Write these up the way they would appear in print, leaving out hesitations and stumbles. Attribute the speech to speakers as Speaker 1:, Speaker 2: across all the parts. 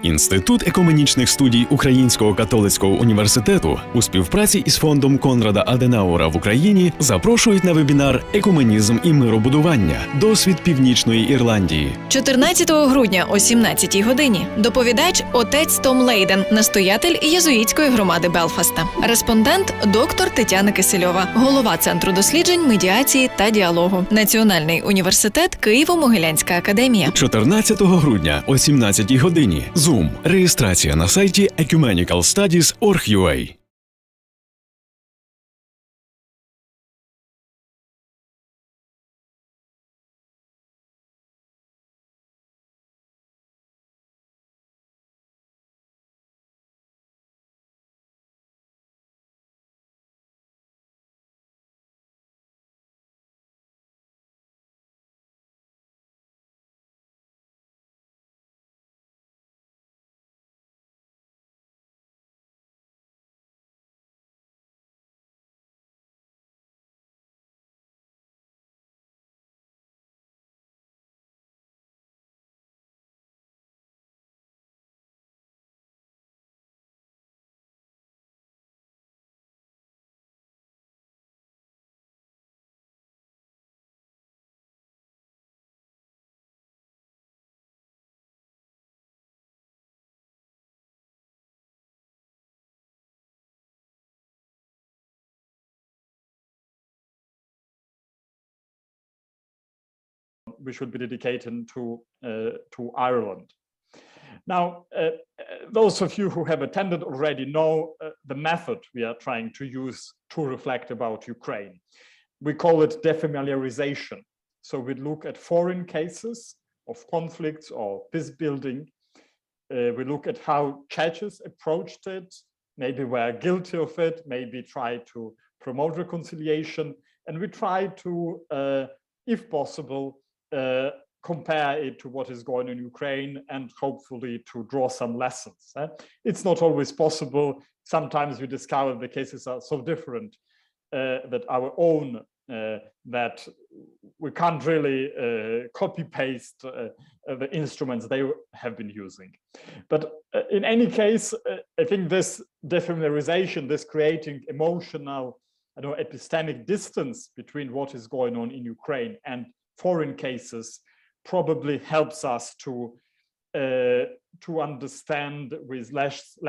Speaker 1: Інститут екуменічних студій Українського католицького університету у співпраці із фондом Конрада Аденауера в Україні запрошують на вебінар «Екуменізм і миробудування. Досвід Північної Ірландії». 14 грудня о 17-й годині доповідач отець Том Лейден, настоятель єзуїтської громади Белфаста. Респондент – доктор Тетяна Kyselova, голова Центру досліджень, медіації та діалогу. Національний університет Києво-Могилянська академія. 14 грудня о 17-й годині. Zoom. Реєстрація на сайті ecumenicalstudies.org.ua.
Speaker 2: We should be dedicated to Ireland. Now, those of you who have attended already know the method we are trying to use to reflect about Ukraine. We call it defamiliarization. So we look at foreign cases of conflicts or peace building. We look at how churches approached it, maybe were guilty of it, maybe try to promote reconciliation, and we try to, if possible, compare it to what is going on in Ukraine and hopefully to draw some lessons. It's not always possible. Sometimes we discover the cases are so different that our own, that we can't really copy paste the instruments they have been using. But in any case, I think this defamiliarization, this creating emotional, epistemic distance between what is going on in Ukraine and foreign cases probably helps us to understand with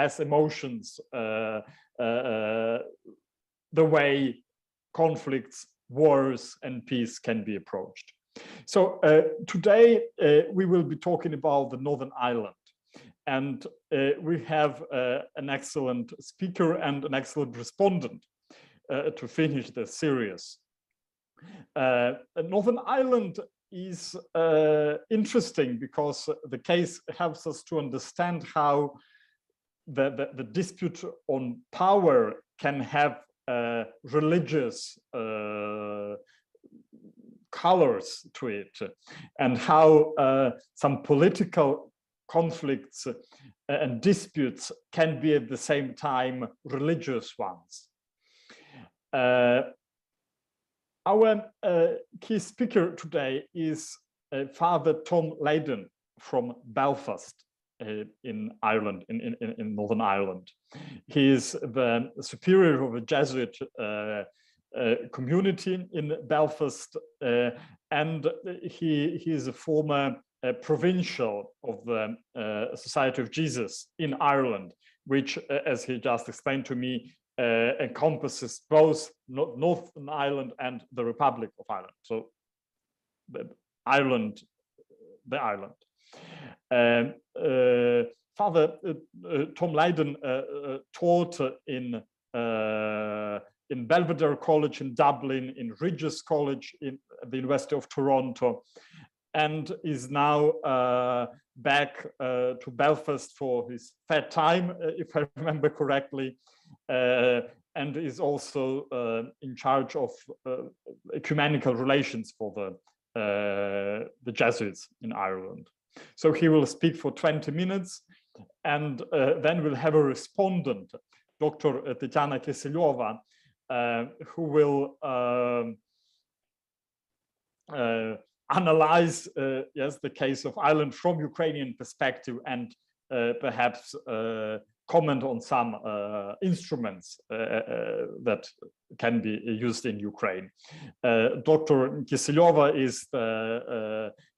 Speaker 2: less emotions the way conflicts, wars, and peace can be approached. So today we will be talking about the Northern Ireland, and we have an excellent speaker and an excellent respondent to finish the series. Northern Ireland is interesting because the case helps us to understand how the dispute on power can have religious colors to it, and how some political conflicts and disputes can be at the same time religious ones. Our key speaker today is Father Tom Layden from Belfast in Ireland, in Northern Ireland. He is the superior of a Jesuit community in Belfast, and he is a former provincial of the Society of Jesus in Ireland, which, as he just explained to me, encompasses both Northern Ireland and the Republic of Ireland. So the island. Father Tom Layden taught in Belvedere College in Dublin, in Regis College in the University of Toronto, and is now back to Belfast for his third time, if I remember correctly, and is also in charge of ecumenical relations for the Jesuits in Ireland. So he will speak for 20 minutes, and then we'll have a respondent, Dr. Tetiana Kyselova, who will analyze the case of Ireland from Ukrainian perspective and perhaps comment on some instruments that can be used in Ukraine. Dr. Kyselova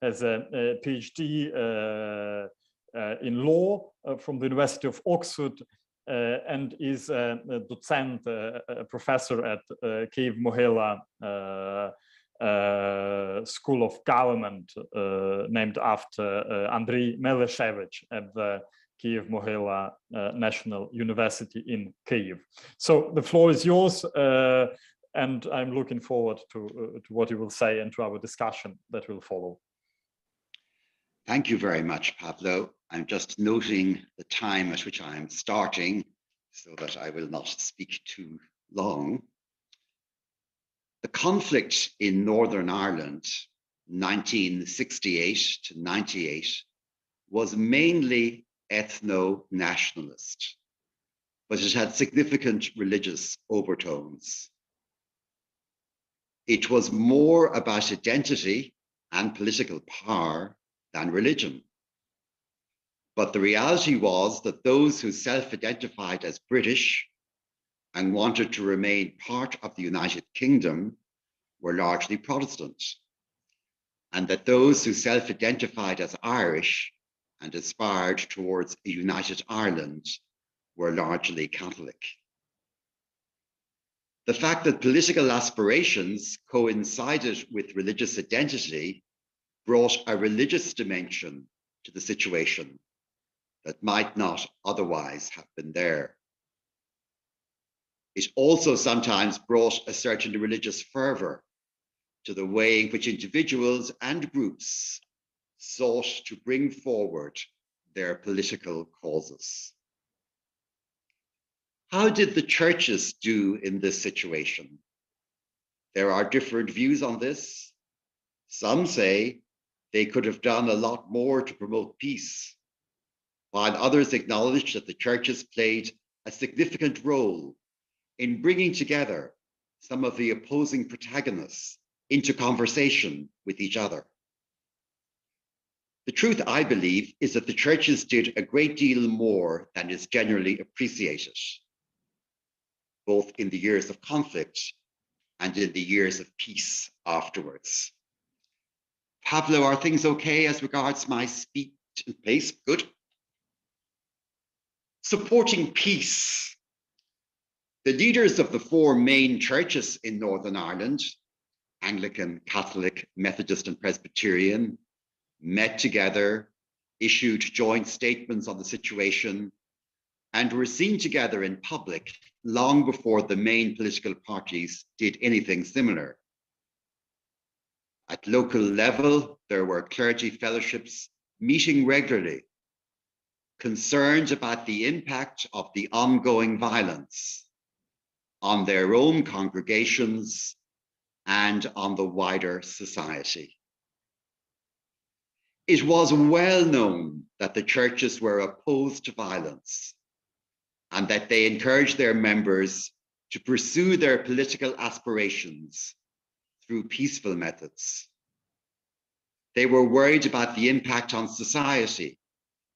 Speaker 2: has a PhD in law from the University of Oxford and is a docent, a professor at Kyiv-Mohyla School of Government, named after Andrei Meleshevich at the Kyiv-Mohyla National University in Kyiv. So the floor is yours, and I'm looking forward to what you will say and to our discussion that will follow.
Speaker 3: Thank you very much, Pavlo. I'm just noting the time at which I am starting so that I will not speak too long. The conflict in Northern Ireland, 1968 to 98, was mainly ethno-nationalist, but it had significant religious overtones. It was more about identity and political power than religion. But the reality was that those who self-identified as British and wanted to remain part of the United Kingdom were largely Protestant, and that those who self-identified as Irish and aspired towards a united Ireland were largely Catholic. The fact that political aspirations coincided with religious identity brought a religious dimension to the situation that might not otherwise have been there. It also sometimes brought a certain religious fervor to the way in which individuals and groups sought to bring forward their political causes. How did the churches do in this situation? There are different views on this. Some say they could have done a lot more to promote peace, while others acknowledge that the churches played a significant role in bringing together some of the opposing protagonists into conversation with each other. The truth, I believe, is that the churches did a great deal more than is generally appreciated, both in the years of conflict and in the years of peace afterwards. Pavlo, are things okay as regards my speech and pace? Good. Supporting peace. The leaders of the four main churches in Northern Ireland, Anglican, Catholic, Methodist, and Presbyterian, met together, issued joint statements on the situation, and were seen together in public long before the main political parties did anything similar. At local level, there were clergy fellowships meeting regularly, concerned about the impact of the ongoing violence on their own congregations and on the wider society. It was well known that the churches were opposed to violence and that they encouraged their members to pursue their political aspirations through peaceful methods. They were worried about the impact on society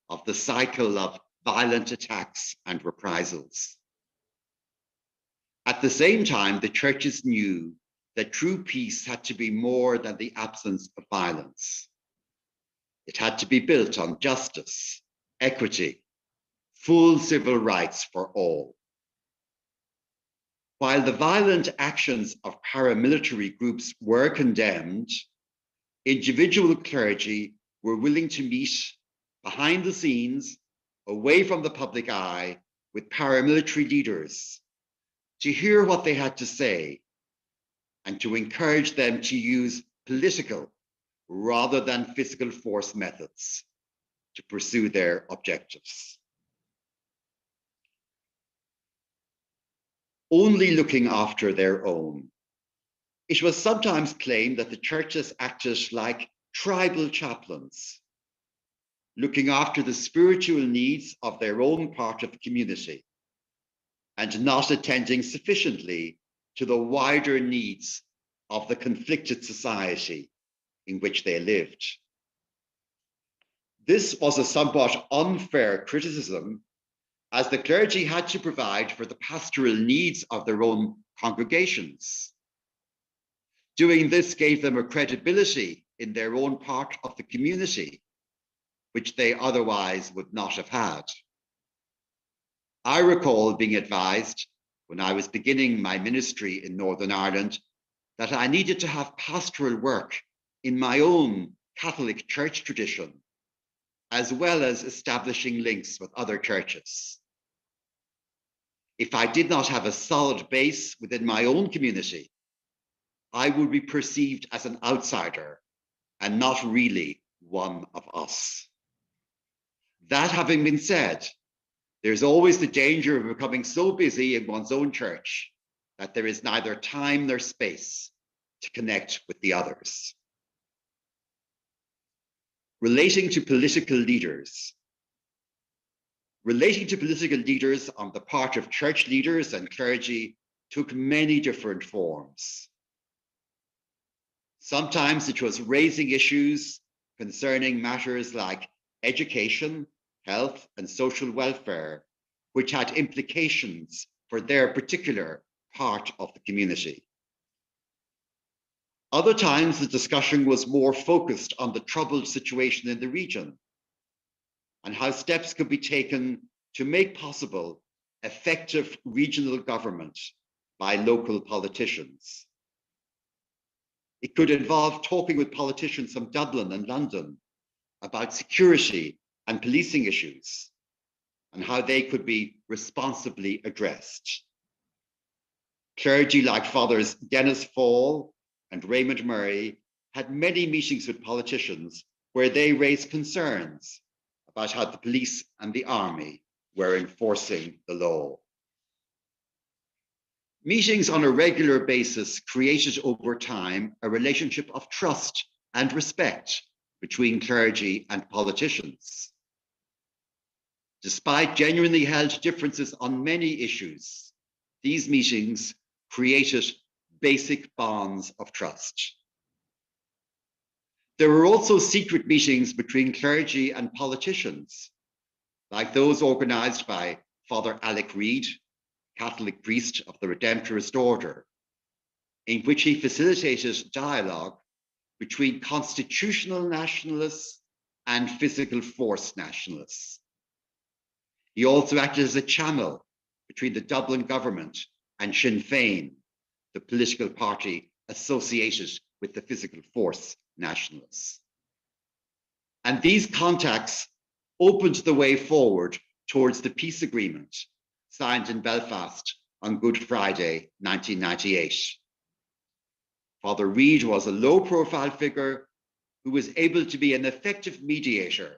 Speaker 3: of the cycle of violent attacks and reprisals. At the same time, the churches knew that true peace had to be more than the absence of violence. It had to be built on justice, equity, full civil rights for all. While the violent actions of paramilitary groups were condemned, individual clergy were willing to meet behind the scenes, away from the public eye, with paramilitary leaders to hear what they had to say and to encourage them to use political rather than physical force methods to pursue their objectives. Only looking after their own. It was sometimes claimed that the churches acted like tribal chaplains, looking after the spiritual needs of their own part of the community and not attending sufficiently to the wider needs of the conflicted society in which they lived. This was a somewhat unfair criticism, as the clergy had to provide for the pastoral needs of their own congregations. Doing this gave them a credibility in their own part of the community, which they otherwise would not have had. I recall being advised when I was beginning my ministry in Northern Ireland that I needed to have pastoral work in my own Catholic church tradition, as well as establishing links with other churches. If I did not have a solid base within my own community, I would be perceived as an outsider and not really one of us. That having been said, there's always the danger of becoming so busy in one's own church that there is neither time nor space to connect with the others. Relating to political leaders. Relating to political leaders on the part of church leaders and clergy took many different forms. Sometimes it was raising issues concerning matters like education, health, and social welfare, which had implications for their particular part of the community. Other times, the discussion was more focused on the troubled situation in the region and how steps could be taken to make possible effective regional government by local politicians. It could involve talking with politicians from Dublin and London about security and policing issues and how they could be responsibly addressed. Clergy like Fathers Dennis Fall and Raymond Murray had many meetings with politicians where they raised concerns about how the police and the army were enforcing the law. Meetings on a regular basis created over time a relationship of trust and respect between clergy and politicians. Despite genuinely held differences on many issues, these meetings created basic bonds of trust. There were also secret meetings between clergy and politicians, like those organized by Father Alec Reid, Catholic priest of the Redemptorist Order, in which he facilitated dialogue between constitutional nationalists and physical force nationalists. He also acted as a channel between the Dublin government and Sinn Féin, the political party associated with the physical force nationalists. And these contacts opened the way forward towards the peace agreement signed in Belfast on Good Friday, 1998. Father Reid was a low-profile figure who was able to be an effective mediator,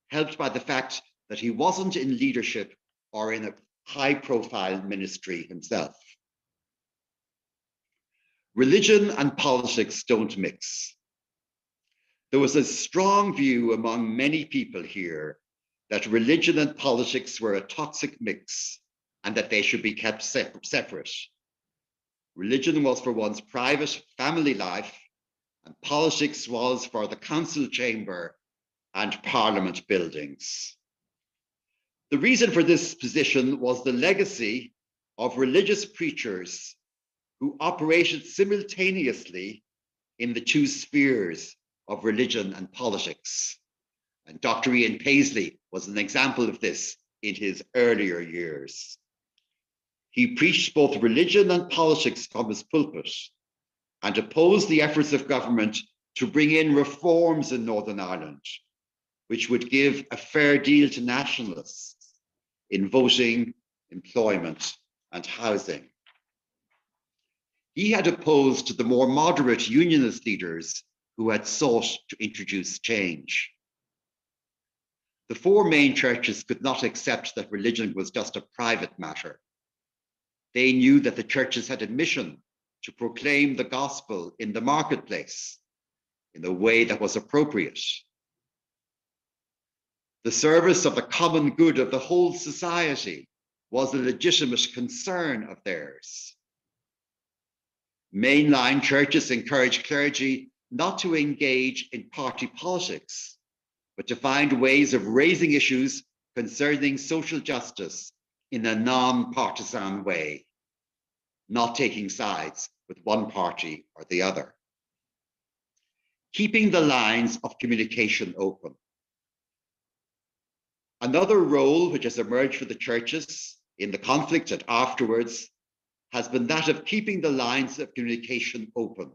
Speaker 3: helped by the fact that he wasn't in leadership or in a high-profile ministry himself. Religion and politics don't mix. There was a strong view among many people here that religion and politics were a toxic mix and that they should be kept separate. Religion was for one's private family life, and politics was for the council chamber and parliament buildings. The reason for this position was the legacy of religious preachers who operated simultaneously in the two spheres of religion and politics. And Dr. Ian Paisley was an example of this in his earlier years. He preached both religion and politics from his pulpit and opposed the efforts of government to bring in reforms in Northern Ireland, which would give a fair deal to nationalists in voting, employment, and housing. He had opposed the more moderate unionist leaders who had sought to introduce change. The four main churches could not accept that religion was just a private matter. They knew that the churches had a mission to proclaim the gospel in the marketplace in the way that was appropriate. The service of the common good of the whole society was a legitimate concern of theirs. Mainline churches encouraged clergy not to engage in party politics, but to find ways of raising issues concerning social justice in a non-partisan way, not taking sides with one party or the other. Keeping the lines of communication open. Another role which has emerged for the churches in the conflict and afterwards has been that of keeping the lines of communication open.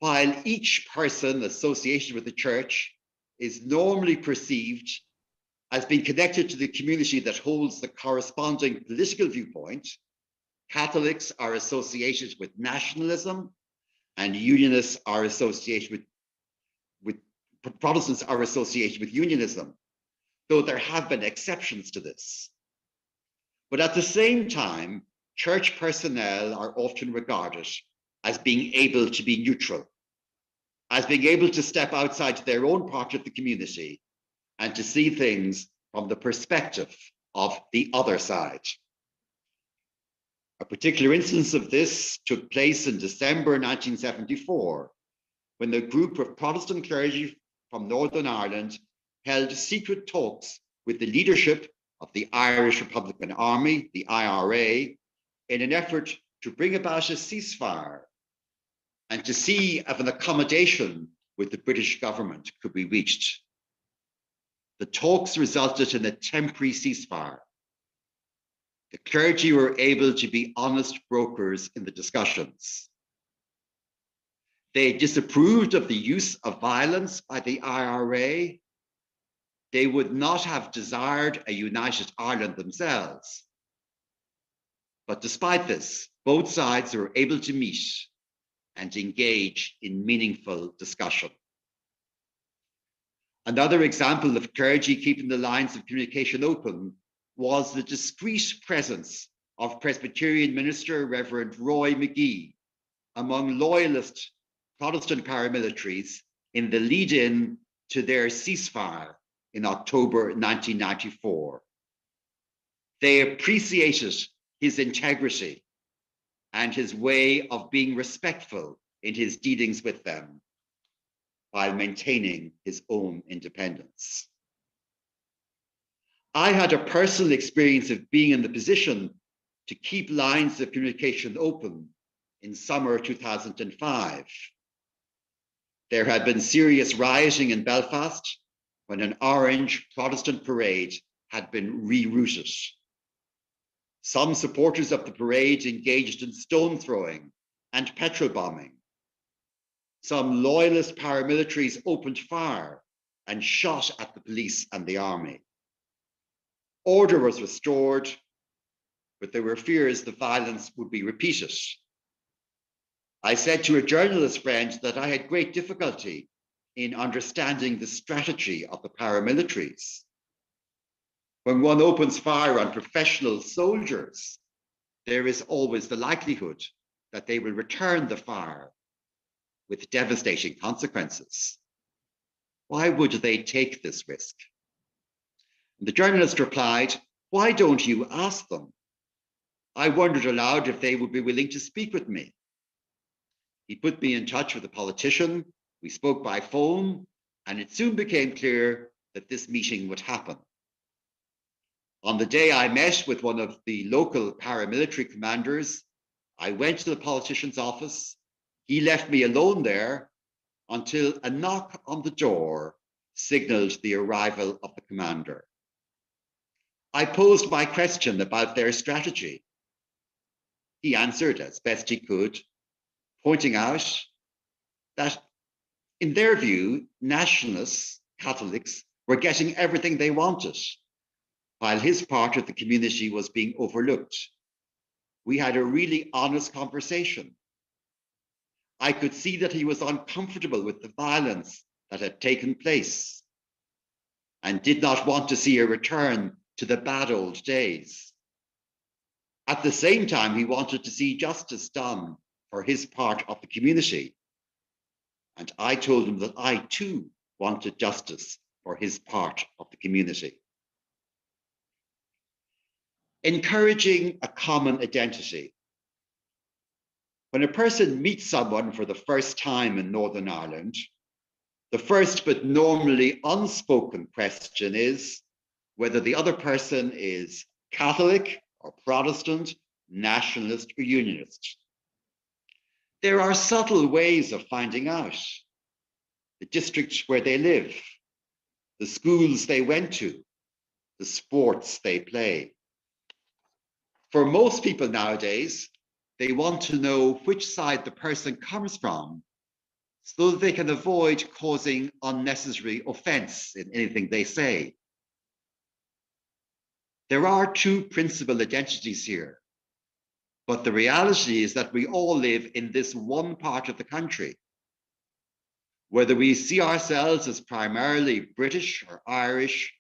Speaker 3: While each person associated with the church is normally perceived as being connected to the community that holds the corresponding political viewpoint, Catholics are associated with nationalism and Unionists are associated with Protestants are associated with unionism, though there have been exceptions to this. But at the same time, church personnel are often regarded as being able to be neutral, as being able to step outside their own part of the community and to see things from the perspective of the other side. A particular instance of this took place in December 1974, when a group of Protestant clergy from Northern Ireland held secret talks with the leadership of the Irish Republican Army, the IRA, in an effort to bring about a ceasefire and to see if an accommodation with the British government could be reached. The talks resulted in a temporary ceasefire. The clergy were able to be honest brokers in the discussions. They disapproved of the use of violence by the IRA. They would not have desired a united Ireland themselves. But despite this, both sides were able to meet and engage in meaningful discussion. Another example of clergy keeping the lines of communication open was the discreet presence of Presbyterian minister Reverend Roy McGee among loyalist Protestant paramilitaries in the lead-in to their ceasefire in October 1994. They appreciated his integrity and his way of being respectful in his dealings with them while maintaining his own independence. I had a personal experience of being in the position to keep lines of communication open in summer 2005. There had been serious rioting in Belfast when an orange Protestant parade had been rerouted. Some supporters of the parade engaged in stone throwing and petrol bombing. Some loyalist paramilitaries opened fire and shot at the police and the army. Order was restored, but there were fears the violence would be repeated. I said to a journalist friend that I had great difficulty in understanding the strategy of the paramilitaries. When one opens fire on professional soldiers, there is always the likelihood that they will return the fire with devastating consequences. Why would they take this risk? And the journalist replied, "Why don't you ask them?" I wondered aloud if they would be willing to speak with me. He put me in touch with a politician. We spoke by phone, and it soon became clear that this meeting would happen. On the day I met with one of the local paramilitary commanders, I went to the politician's office. He left me alone there until a knock on the door signaled the arrival of the commander. I posed my question about their strategy. He answered as best he could, pointing out that in their view, nationalists, Catholics, were getting everything they wanted, while his part of the community was being overlooked. We had a really honest conversation. I could see that he was uncomfortable with the violence that had taken place and did not want to see a return to the bad old days. At the same time, he wanted to see justice done for his part of the community. And I told him that I too wanted justice for his part of the community. Encouraging a common identity. When a person meets someone for the first time in Northern Ireland, The first but normally unspoken question is whether the other person is Catholic or Protestant, nationalist or unionist. There are subtle ways of finding out: the district where they live, the schools they went to, the sports they play. For most people nowadays, they want to know which side the person comes from so that they can avoid causing unnecessary offense in anything they say. There are two principal identities here, but the reality is that we all live in this one part of the country. Whether we see ourselves as primarily British or Irish,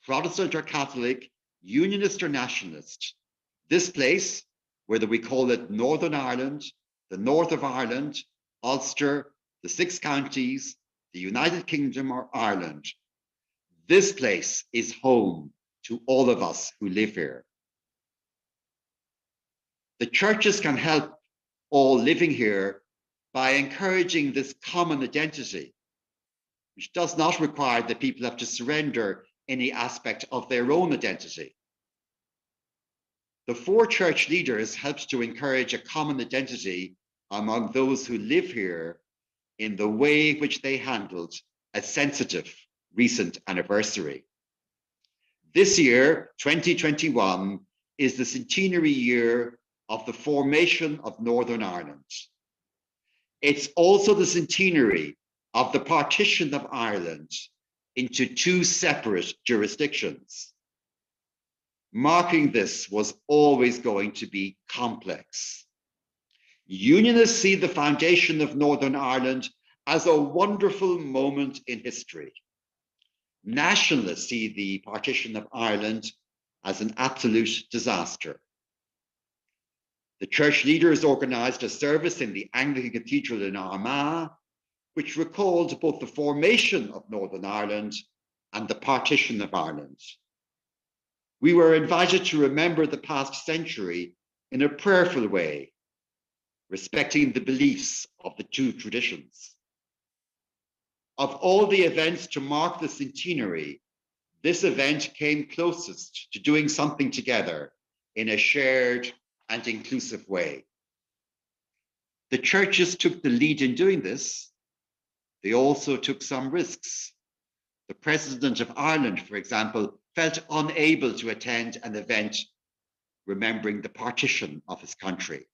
Speaker 3: Protestant or Catholic, Unionist or Nationalist, this place, whether we call it Northern Ireland, the North of Ireland, Ulster, the 6 counties, the United Kingdom or Ireland, this place is home to all of us who live here. The churches can help all living here by encouraging this common identity, which does not require that people have to surrender any aspect of their own identity. The 4 church leaders helped to encourage a common identity among those who live here in the way which they handled a sensitive recent anniversary. This year, 2021, is the centenary year of the formation of Northern Ireland. It's also the centenary of the partition of Ireland into 2 separate jurisdictions. Marking this was always going to be complex. Unionists see the foundation of Northern Ireland as a wonderful moment in history. Nationalists see the partition of Ireland as an absolute disaster. The church leaders organized a service in the Anglican Cathedral in Armagh, which recalled both the formation of Northern Ireland and the partition of Ireland. We were invited to remember the past century in a prayerful way, respecting the beliefs of the 2 traditions. Of all the events to mark the centenary, this event came closest to doing something together in a shared and inclusive way. The churches took the lead in doing this. They also took some risks. The President of Ireland, for example, felt unable to attend an event remembering the partition of his country.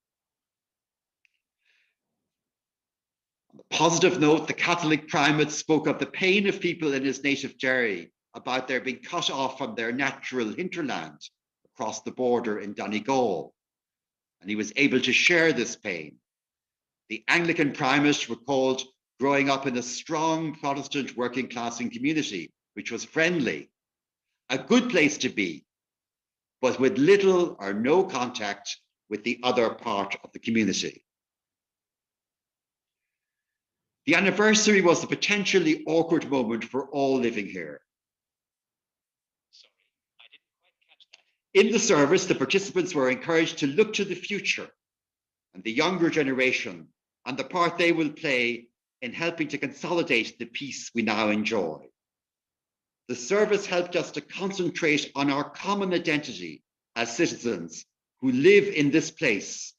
Speaker 3: On a positive note, the Catholic primate spoke of the pain of people in his native Derry about their being cut off from their natural hinterland across the border in Donegal, and he was able to share this pain. The Anglican primate recalled growing up in a strong Protestant working class and community, which was friendly, a good place to be, but with little or no contact with the other part of the community. The anniversary was a potentially awkward moment for all living here. In the service, the participants were encouraged to look to the future and the younger generation and the part they will play in helping to consolidate the peace we now enjoy. The service helped us to concentrate on our common identity as citizens who live in this place,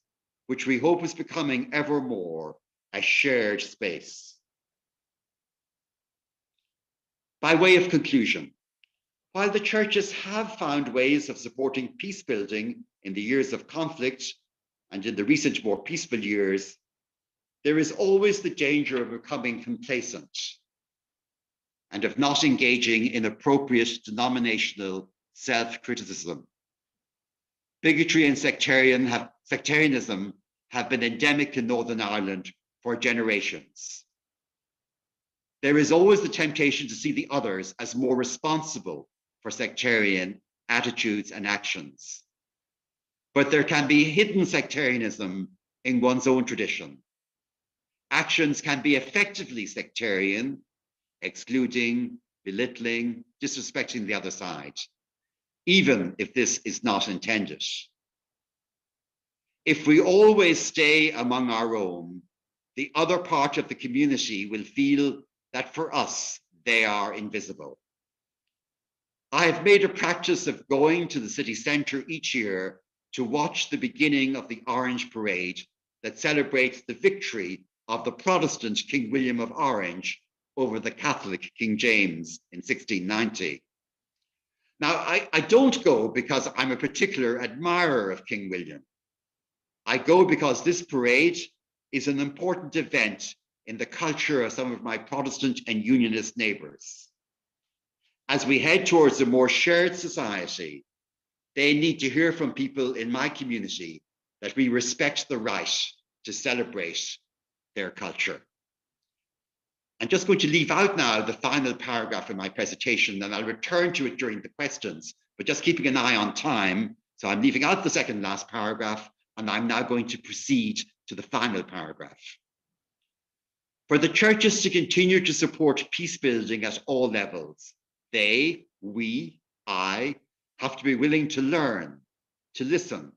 Speaker 3: which we hope is becoming ever more a shared space. By way of conclusion, while the churches have found ways of supporting peace building in the years of conflict and in the recent more peaceful years, there is always the danger of becoming complacent and of not engaging in appropriate denominational self-criticism. Bigotry and sectarianism have been endemic in Northern Ireland for generations. There is always the temptation to see the others as more responsible for sectarian attitudes and actions. But there can be hidden sectarianism in one's own tradition. Actions can be effectively sectarian, excluding, belittling, disrespecting the other side, even if this is not intended. If we always stay among our own, the other part of the community will feel that for us, they are invisible. I have made a practice of going to the city centre each year to watch the beginning of the Orange Parade that celebrates the victory of the Protestant King William of Orange over the Catholic King James in 1690. Now, I don't go because I'm a particular admirer of King William. I go because this parade is an important event in the culture of some of my Protestant and Unionist neighbours. As we head towards a more shared society, they need to hear from people in my community that we respect the right to celebrate their culture. I'm just going to leave out now the final paragraph in my presentation, and I'll return to it during the questions, but just keeping an eye on time. So I'm leaving out the second last paragraph, and I'm now going to proceed to the final paragraph. For the churches to continue to support peace building at all levels, they, we, I, have to be willing to learn, to listen,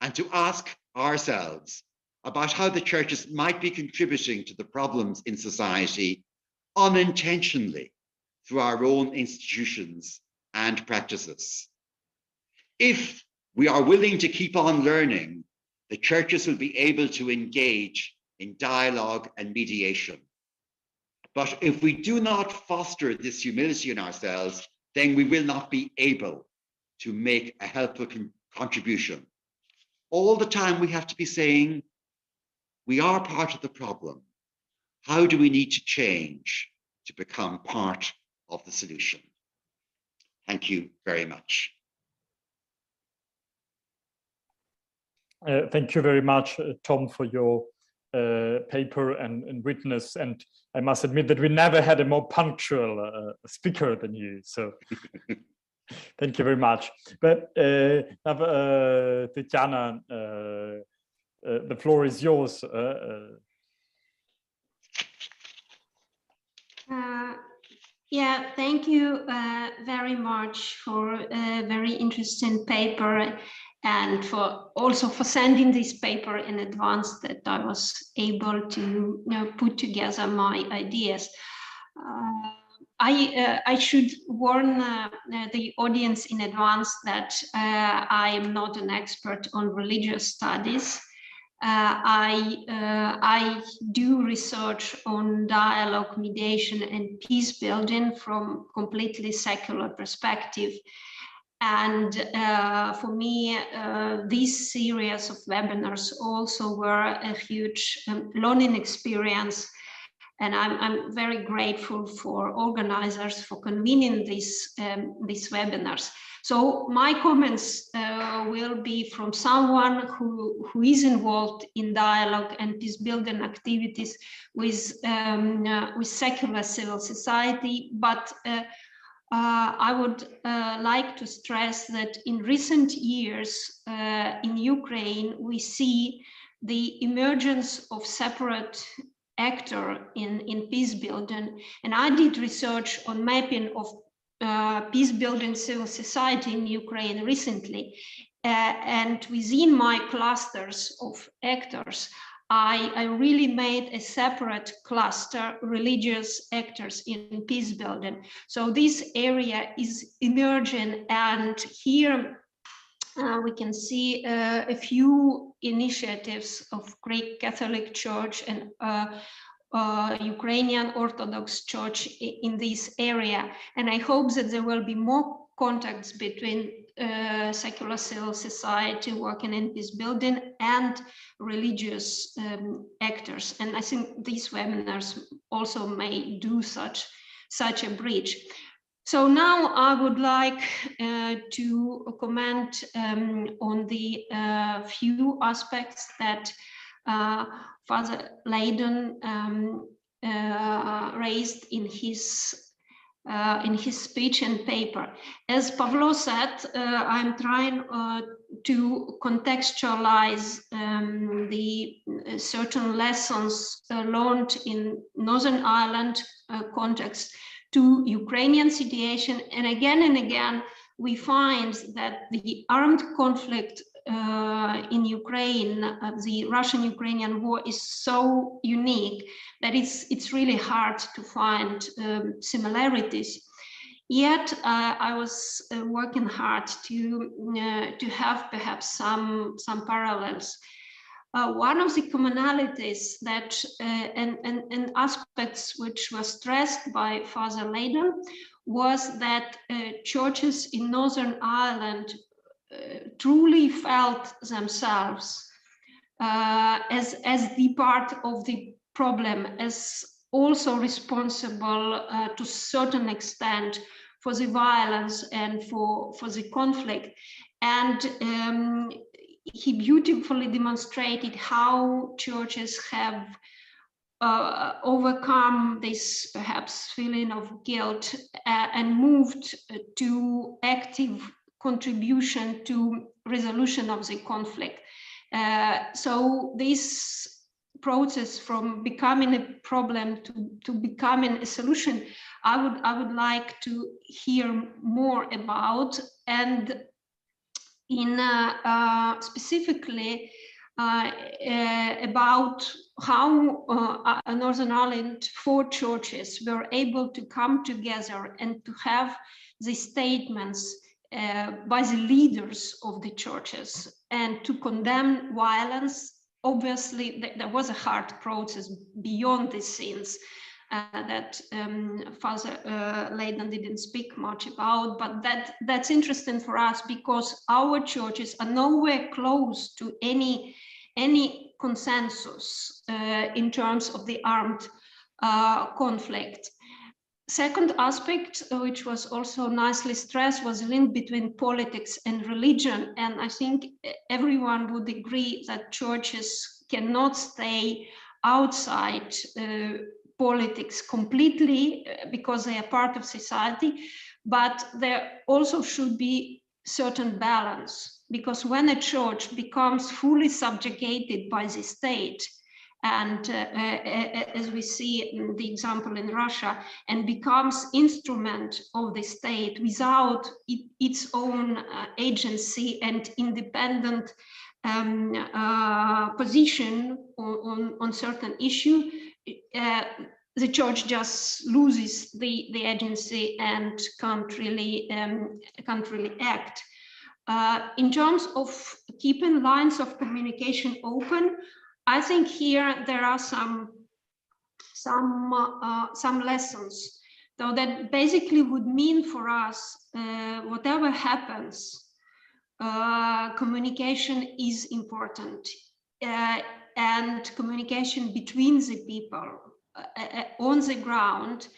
Speaker 3: and to ask ourselves about how the churches might be contributing to the problems in society unintentionally through our own institutions and practices. If we are willing to keep on learning, the churches will be able to engage in dialogue and mediation. But if we do not foster this humility in ourselves, then we will not be able to make a helpful contribution. All the time we have to be saying, we are part of the problem. How do we need to change to become part of the solution? Thank you very much.
Speaker 2: Thank you very much, Tom, for your paper and witness. And I must admit that we never had a more punctual speaker than you. So thank you very much. But Tetiana, the floor is yours.
Speaker 4: Yeah, thank you very much for a very interesting paper, and also for sending this paper in advance, that I was able to put together my ideas. I should warn the audience in advance that I am not an expert on religious studies. I do research on dialogue, mediation, and peace building from completely secular perspective. And for me, this series of webinars also were a huge learning experience. And I'm very grateful for organizers for convening these webinars. So my comments will be from someone who is involved in dialogue and peace building activities with secular civil society. But I would like to stress that in recent years in Ukraine, we see the emergence of separate actor in peace building, and I did research on mapping of peace building civil society in Ukraine recently, and within my clusters of actors, I really made a separate cluster, religious actors in peace building. So this area is emerging, and here we can see a few initiatives of Greek Catholic Church and Ukrainian Orthodox Church in this area. And I hope that there will be more contacts between secular civil society working in peace building and religious actors. And I think these webinars also may do such a bridge. So now I would like to comment on the few aspects that Father Layden raised in his speech and paper. As Pavlo said, I'm trying to contextualize the certain lessons learned in Northern Ireland context to Ukrainian situation, and again we find that the armed conflict in Ukraine, the Russian-Ukrainian war, is so unique that it's really hard to find similarities. Yet I was working hard to have perhaps some parallels. One of the commonalities that and aspects which were stressed by Father Layden was that churches in Northern Ireland truly felt themselves as the part of the problem, as also responsible to a certain extent for the violence and for the conflict. And he beautifully demonstrated how churches have overcome this perhaps feeling of guilt and moved to active contribution to resolution of the conflict. So this process from becoming a problem to becoming a solution, I would like to hear more about, and in specifically about how Northern Ireland 4 churches were able to come together and to have the statements by the leaders of the churches and to condemn violence. Obviously, there was a hard process beyond the scenes that Father Layden didn't speak much about, but that's interesting for us because our churches are nowhere close to any consensus in terms of the armed conflict. Second aspect, which was also nicely stressed, was the link between politics and religion. And I think everyone would agree that churches cannot stay outside politics completely because they are part of society, but there also should be certain balance, because when a church becomes fully subjugated by the state, and as we see in the example in Russia, and becomes instrument of the state without its own agency and independent position on certain issue, the church just loses the agency and can't really act. In terms of keeping lines of communication open, I think here there are some lessons, though that basically would mean for us, whatever happens, communication is important, and communication between the people on the ground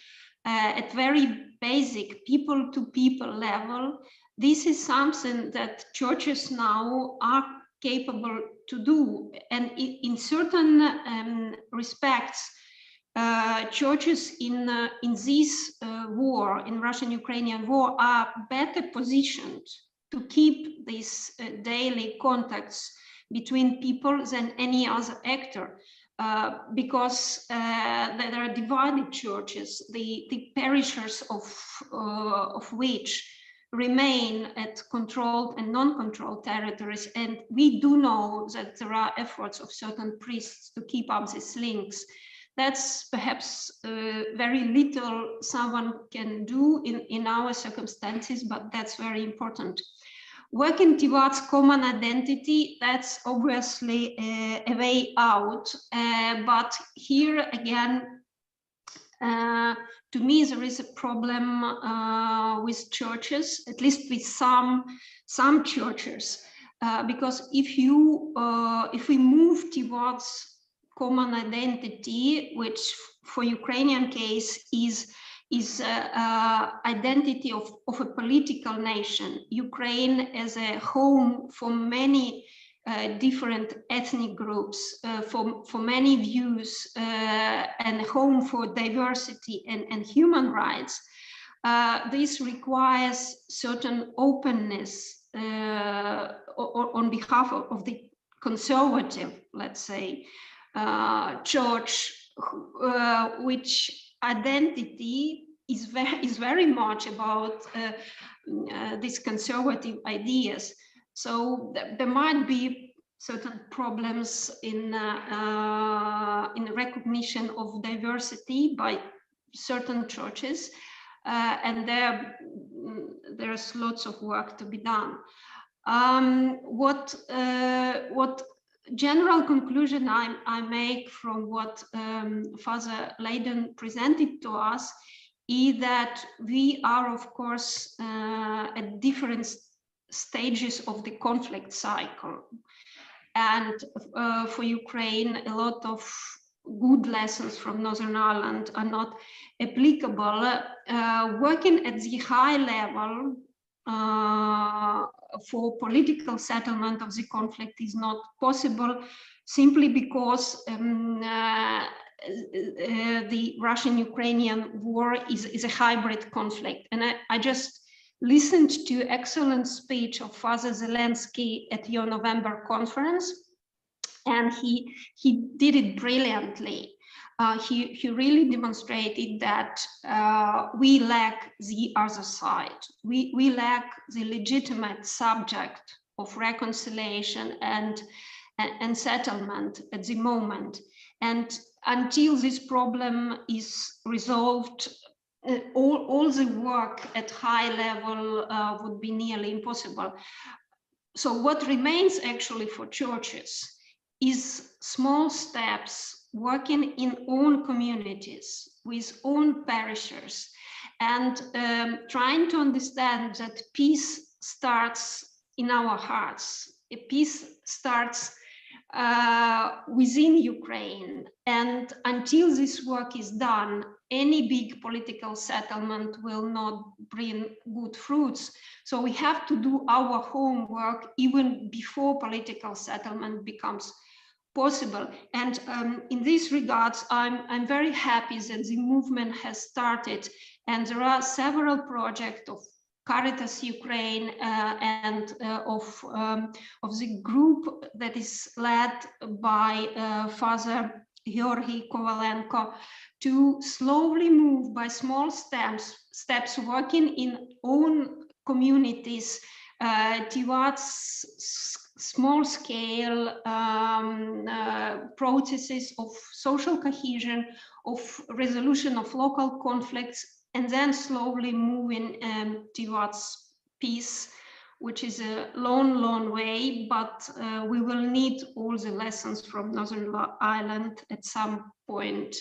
Speaker 4: at very basic people-to-people level. This is something that churches now are capable to do, and in certain respects, churches in this war, in Russian-Ukrainian war, are better positioned to keep these daily contacts between people than any other actor, because there are divided churches, the parishioners of which remain at controlled and non-controlled territories, and we do know that there are efforts of certain priests to keep up these links. That's perhaps very little someone can do in our circumstances, but that's very important. Working towards common identity, that's obviously a way out, but here again, to me, there is a problem with churches, at least with some churches, because if we move towards common identity, which for Ukrainian case is identity of a political nation, Ukraine as a home for many different ethnic groups, for many views, and home for diversity and human rights. This requires certain openness on behalf of the conservative, let's say, church, which identity is very much about these conservative ideas. So there might be certain problems in recognition of diversity by certain churches, and there's lots of work to be done. What general conclusion I make from what Father Layden presented to us is that we are, of course, at different stages of the conflict cycle. And for Ukraine, a lot of good lessons from Northern Ireland are not applicable. Working at the high level for political settlement of the conflict is not possible, simply because the Russian-Ukrainian war is a hybrid conflict. And I just listened to excellent speech of Father Zelensky at your November conference, and he did it brilliantly. He really demonstrated that we lack the other side. We lack the legitimate subject of reconciliation and settlement at the moment. And until this problem is resolved, all the work at high level would be nearly impossible. So what remains actually for churches is small steps, working in own communities with own parishioners, and trying to understand that peace starts in our hearts. Peace starts within Ukraine, and until this work is done, any big political settlement will not bring good fruits. So we have to do our homework even before political settlement becomes possible. And in this regards, I'm very happy that the movement has started, and there are several projects of Caritas Ukraine and of the group that is led by Father Georgy Kovalenko to slowly move by small steps working in own communities towards small scale processes of social cohesion, of resolution of local conflicts, and then slowly moving towards peace, which is a long way, but we will need all the lessons from Northern Ireland at some point,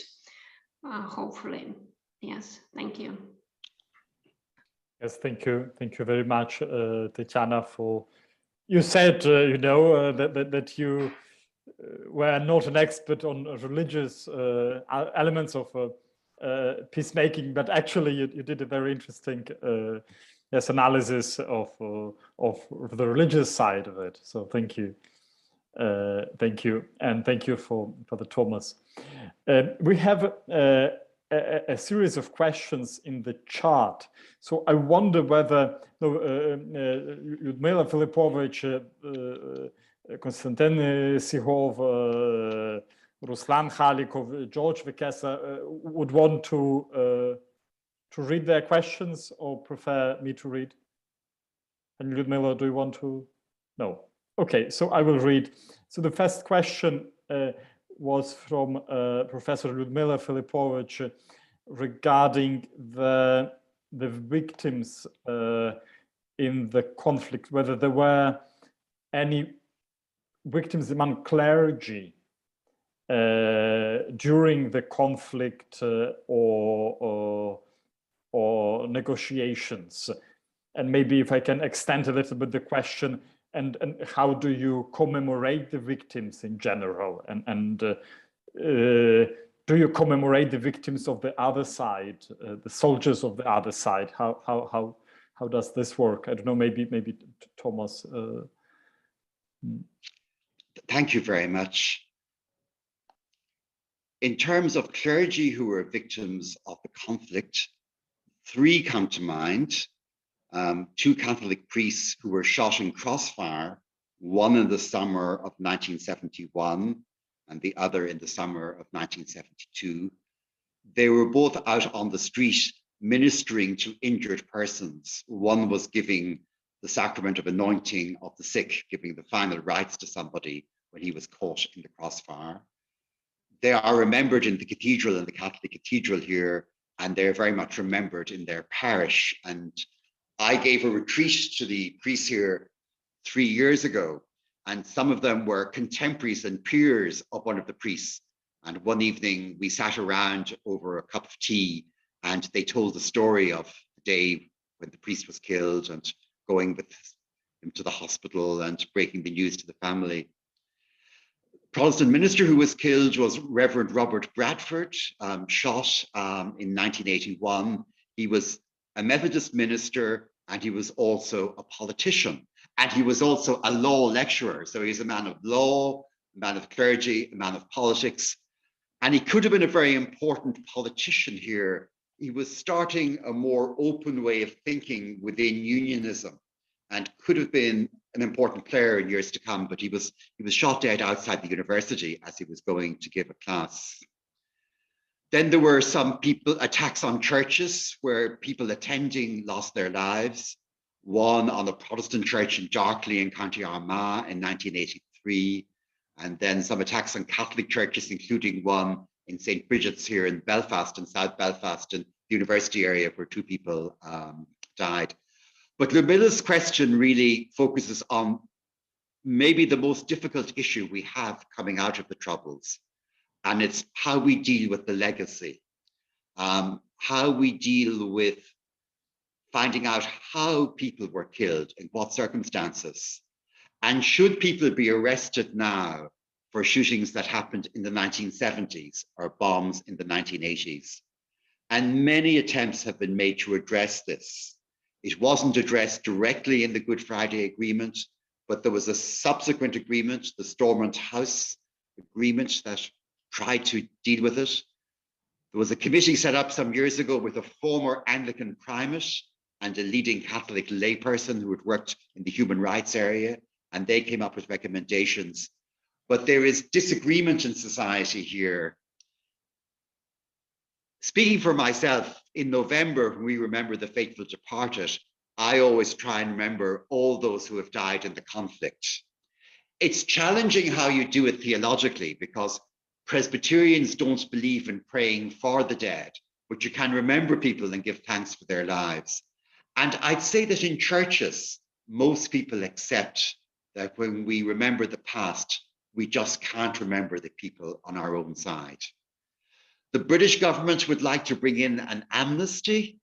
Speaker 4: hopefully. Yes, thank you.
Speaker 2: Yes, thank you very much, Tetiana. For you said that you were not an expert on religious elements of peacemaking, but actually you did a very interesting analysis of the religious side of it. So thank you, and thank you for the Thomas. We have a series of questions in the chat. So I wonder whether Lyudmila Filipovich, Konstantin Sihov, Ruslan Khalikov, George Vikesa would want to read their questions, or prefer me to read? And Lyudmila, do you want to? No. Okay, so I will read. So the first question was from Professor Lyudmila Filipovich regarding the victims in the conflict, whether there were any victims among clergy during the conflict or negotiations. And maybe if I can extend a little bit the question, and how do you commemorate the victims in general, and do you commemorate the victims of the other side, the soldiers of the other side? How does this work? I don't know, maybe Thomas.
Speaker 3: Thank you very much. In terms of clergy who were victims of the conflict, 3 come to mind. 2 Catholic priests who were shot in crossfire, one in the summer of 1971 and the other in the summer of 1972. They were both out on the street ministering to injured persons. One was giving the sacrament of anointing of the sick, giving the final rites to somebody when he was caught in the crossfire. They are remembered in the cathedral, in the Catholic cathedral here, and they're very much remembered in their parish. And I gave a retreat to the priests here 3 years ago, and some of them were contemporaries and peers of one of the priests. And one evening we sat around over a cup of tea, and they told the story of the day when the priest was killed and going with him to the hospital and breaking the news to the family. Protestant minister who was killed was Reverend Robert Bradford, shot in 1981. He was a Methodist minister, and he was also a politician, and he was also a law lecturer. So he's a man of law, a man of clergy, a man of politics, and he could have been a very important politician here. He was starting a more open way of thinking within unionism, and could have been an important player in years to come, but he was shot dead outside the university as he was going to give a class. Then there were some attacks on churches where people attending lost their lives. One on a Protestant church in Darkley in County Armagh in 1983, and then some attacks on Catholic churches, including one in St. Bridget's here in Belfast, in South Belfast, in the university area, where 2 people died. But Lumilla's question really focuses on maybe the most difficult issue we have coming out of the Troubles, and it's how we deal with the legacy, how we deal with finding out how people were killed, in what circumstances, and should people be arrested now for shootings that happened in the 1970s or bombs in the 1980s. And many attempts have been made to address this. It wasn't addressed directly in the Good Friday Agreement, but there was a subsequent agreement, the Stormont House Agreement, that tried to deal with it. There was a committee set up some years ago with a former Anglican primate and a leading Catholic layperson who had worked in the human rights area, and they came up with recommendations. But there is disagreement in society here. Speaking for myself, in November, when we remember the faithful departed, I always try and remember all those who have died in the conflict. It's challenging how you do it theologically, because Presbyterians don't believe in praying for the dead, but you can remember people and give thanks for their lives. And I'd say that in churches, most people accept that when we remember the past, we just can't remember the people on our own side. The British government would like to bring in an amnesty,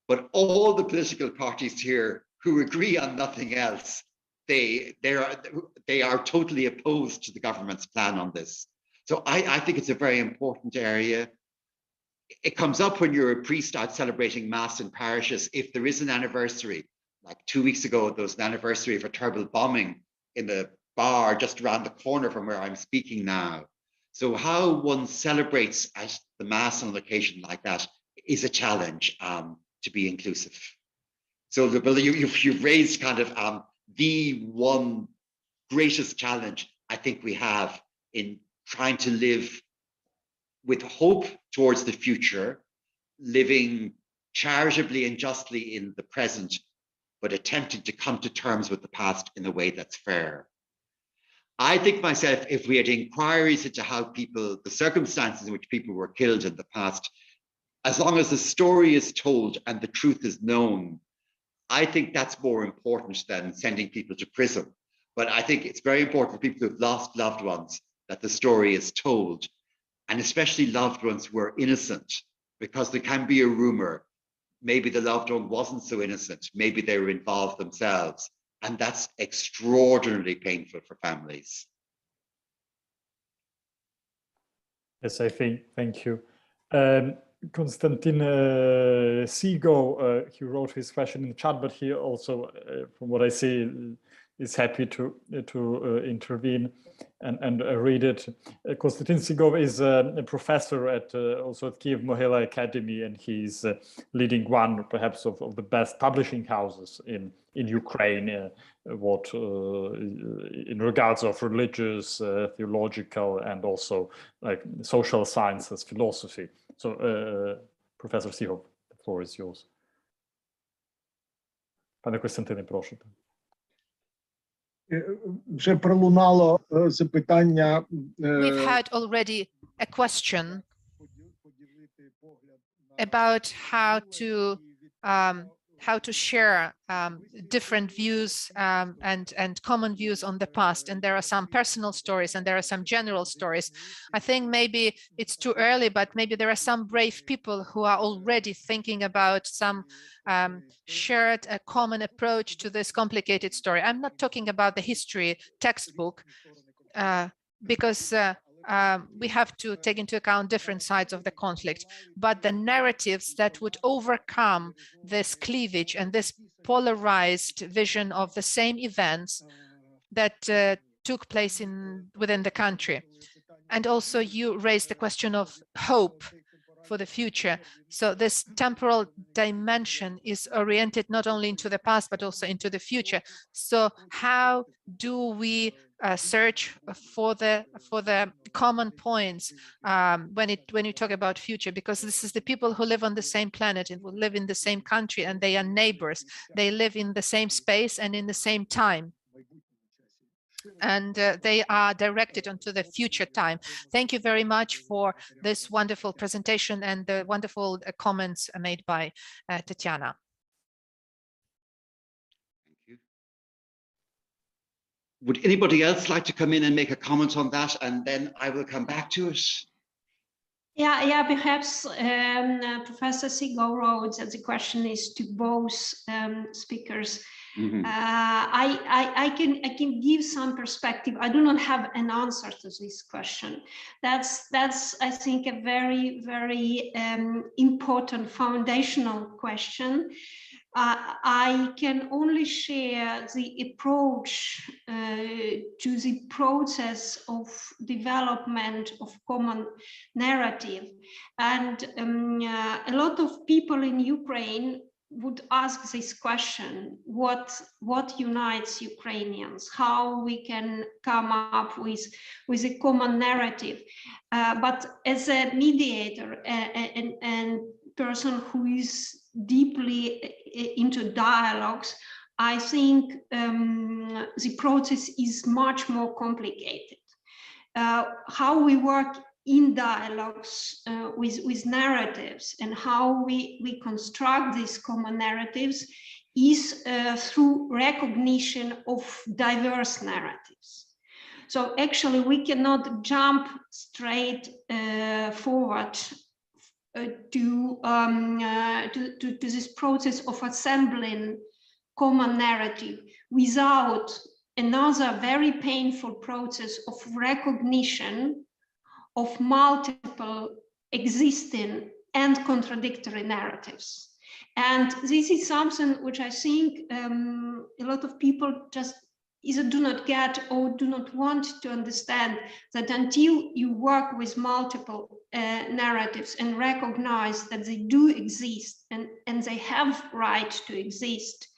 Speaker 3: but all the political parties here who agree on nothing else, they are totally opposed to the government's plan on this. So I think it's a very important area. It comes up when you're a priest out celebrating Mass in parishes. If there is an anniversary, like 2 weeks ago, there was an anniversary of a terrible bombing in the bar just around the corner from where I'm speaking now. So how one celebrates at the Mass on an occasion like that is a challenge to be inclusive. So you've raised kind of the one greatest challenge I think we have in trying to live with hope towards the future, living charitably and justly in the present, but attempting to come to terms with the past in a way that's fair. I think myself, if we had inquiries into how people, the circumstances in which people were killed in the past, as long as the story is told and the truth is known, I think that's more important than sending people to prison. But I think it's very important for people who've lost loved ones that the story is told, and especially loved ones who are innocent, because there can be a rumor, maybe the loved one wasn't so innocent, maybe they were involved themselves. And that's extraordinarily painful for families.
Speaker 2: Yes, I think, thank you. Konstantin Sigo, he wrote his question in the chat, but he also, from what I see, is happy to intervene and read it. Konstantin Sigov is a professor at also at Kyiv-Mohyla Academy, and he's leading one perhaps of the best publishing houses in Ukraine, in regards of religious, theological, and also like social sciences, philosophy. So Professor Sigov, the floor is yours. Пане Костянтине, прошу.
Speaker 5: Вже пролунало запитання.
Speaker 6: We've had already a question about how to share different views and common views on the past. And there are some personal stories and there are some general stories. I think maybe it's too early, but maybe there are some brave people who are already thinking about some shared a common approach to this complicated story. I'm not talking about the history textbook because we have to take into account different sides of the conflict, but the narratives that would overcome this cleavage and this polarized vision of the same events that took place within the country. And also you raised the question of hope for the future. So this temporal dimension is oriented not only into the past, but also into the future. So how do we search for the common points when you talk about future? Because this is the people who live on the same planet and who live in the same country, and they are neighbors. They live in the same space and in the same time. And they are directed onto the future time. Thank you very much for this wonderful presentation and the wonderful comments made by Tetiana.
Speaker 3: Thank you. Would anybody else like to come in and make a comment on that? And then I will come back to it.
Speaker 4: Yeah, perhaps Professor Siegel wrote that the question is to both speakers.
Speaker 3: Mm-hmm.
Speaker 4: I can give some perspective. I do not have an answer to this question. That's I think a very, very important foundational question. I can only share the approach to the process of development of common narrative. And a lot of people in Ukraine would ask this question: what unites Ukrainians? How we can come up with a common narrative? But as a mediator and person who is deeply into dialogues, I think the process is much more complicated. How we work in dialogues with narratives and how we construct these common narratives is through recognition of diverse narratives. So actually we cannot jump straight forward to this process of assembling common narrative without another very painful process of recognition of multiple existing and contradictory narratives. And this is something which I think a lot of people just either do not get or do not want to understand, that until you work with multiple narratives and recognize that they do exist and they have right to exist,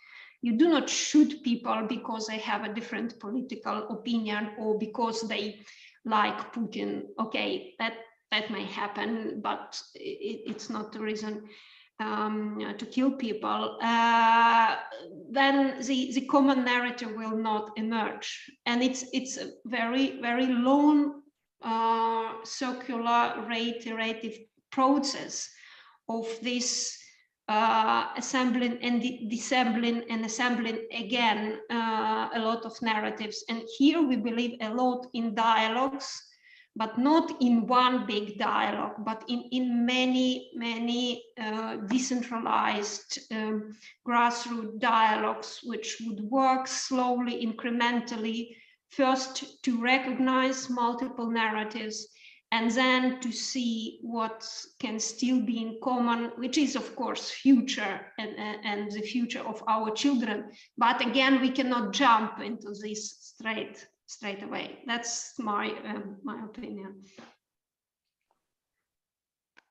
Speaker 4: you do not shoot people because they have a different political opinion or because they like Putin. Okay, that may happen, but it's not the reason to kill people. Then the common narrative will not emerge, and it's a very, very long circular reiterative process of this assembling and dissembling and assembling again a lot of narratives. And here we believe a lot in dialogues, but not in one big dialogue, but in many, many decentralized grassroots dialogues, which would work slowly, incrementally, first to recognize multiple narratives, and then to see what can still be in common, which is of course future and the future of our children. But again, we cannot jump into this straight away. That's my opinion.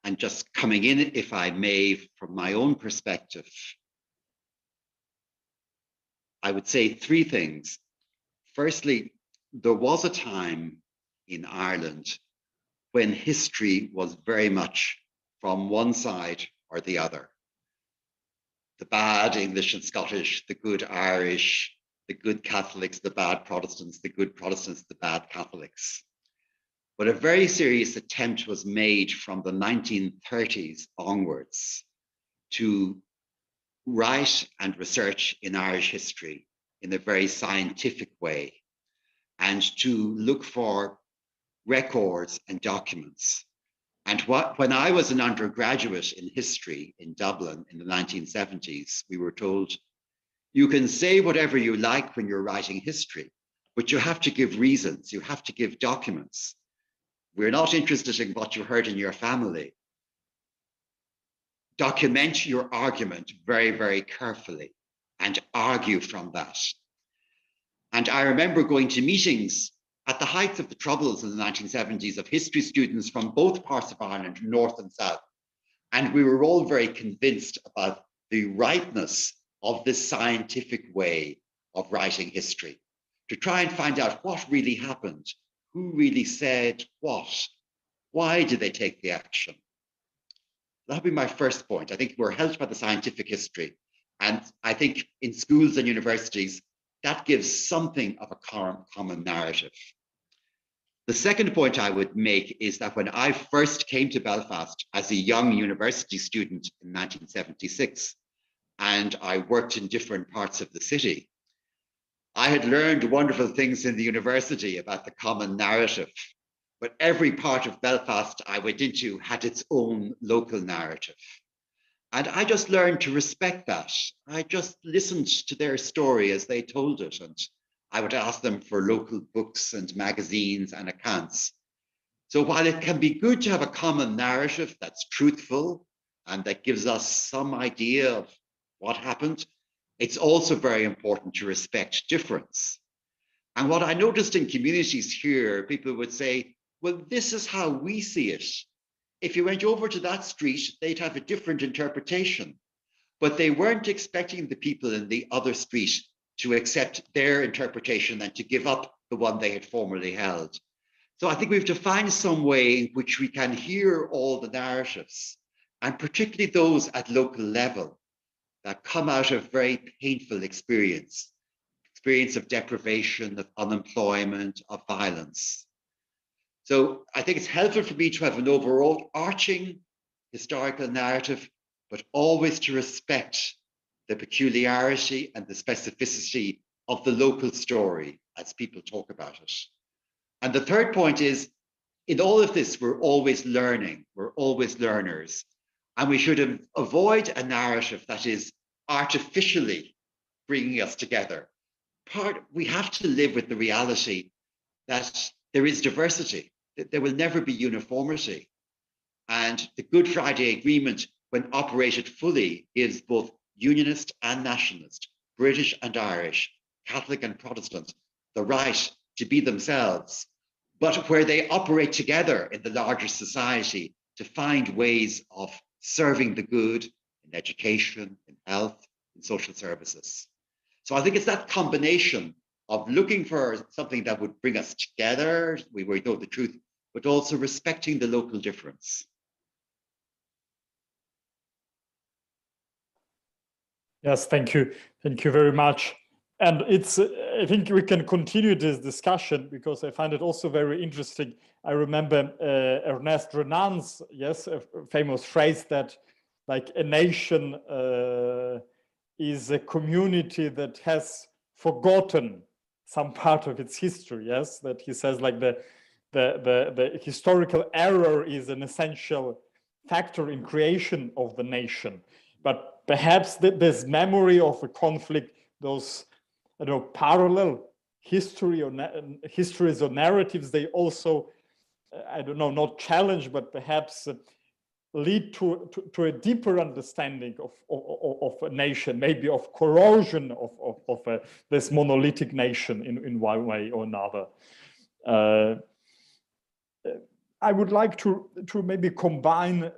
Speaker 3: And just coming in, if I may, from my own perspective, I would say three things. Firstly, there was a time in Ireland when history was very much from one side or the other. the bad English and Scottish, the good Irish, the good Catholics, the bad Protestants, the good Protestants, the bad Catholics. But a very serious attempt was made from the 1930s onwards to write and research in Irish history in a very scientific way, and to look for records and documents. And when I was an undergraduate in history in Dublin in the 1970s, we were told, you can say whatever you like when you're writing history, but you have to give reasons, you have to give documents. We're not interested in what you heard in your family. Document your argument very, very carefully and argue from that. And I remember going to meetings at the height of the Troubles in the 1970s of history students from both parts of Ireland, North and South. And we were all very convinced about the rightness of this scientific way of writing history, to try and find out what really happened, who really said what, why did they take the action? That'll be my first point. I think we're helped by the scientific history. And I think in schools and universities, that gives something of a common narrative. The second point I would make is that when I first came to Belfast as a young university student in 1976, and I worked in different parts of the city, I had learned wonderful things in the university about the common narrative, but every part of Belfast I went into had its own local narrative. And I just learned to respect that. I just listened to their story as they told it, and I would ask them for local books and magazines and accounts. So while it can be good to have a common narrative that's truthful and that gives us some idea of what happened, it's also very important to respect difference. And what I noticed in communities here, people would say, well, this is how we see it. If you went over to that street, they'd have a different interpretation, but they weren't expecting the people in the other street to accept their interpretation and to give up the one they had formerly held. So I think we have to find some way in which we can hear all the narratives, and particularly those at local level that come out of very painful experience of deprivation, of unemployment, of violence. So I think it's helpful for me to have an overall arching historical narrative, but always to respect the peculiarity and the specificity of the local story as people talk about it. And the third point is, in all of this, we're always learning, we're always learners, and we should avoid a narrative that is artificially bringing us together. We have to live with the reality that there is diversity, that there will never be uniformity. And the Good Friday Agreement, when operated fully, gives both Unionist and Nationalist, British and Irish, Catholic and Protestant, the right to be themselves, but where they operate together in the larger society to find ways of serving the good in education, in health, in social services. So I think it's that combination of looking for something that would bring us together, we know the truth, but also respecting the local difference.
Speaker 2: Yes, thank you. Thank you very much. And it's, I think we can continue this discussion because I find it also very interesting. I remember Ernest Renan's, yes, a famous phrase that like a nation is a community that has forgotten some part of its history, yes, that he says like the historical error is an essential factor in creation of the nation. But perhaps this memory of a conflict, those parallel histories or narratives, they also, I don't know, not challenge, but perhaps lead to a deeper understanding of a nation, maybe of corrosion of this monolithic nation in one way or another. I would like to maybe combine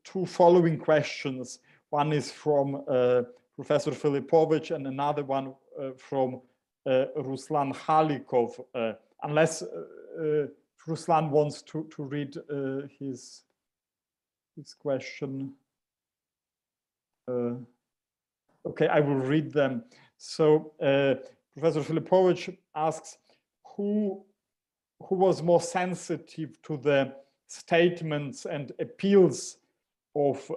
Speaker 2: two following questions. One is from Professor Filipovich and another one from Ruslan Khalikov, unless Ruslan wants to read his question. Okay, I will read them. So Professor Filipovich asks, who was more sensitive to the statements and appeals of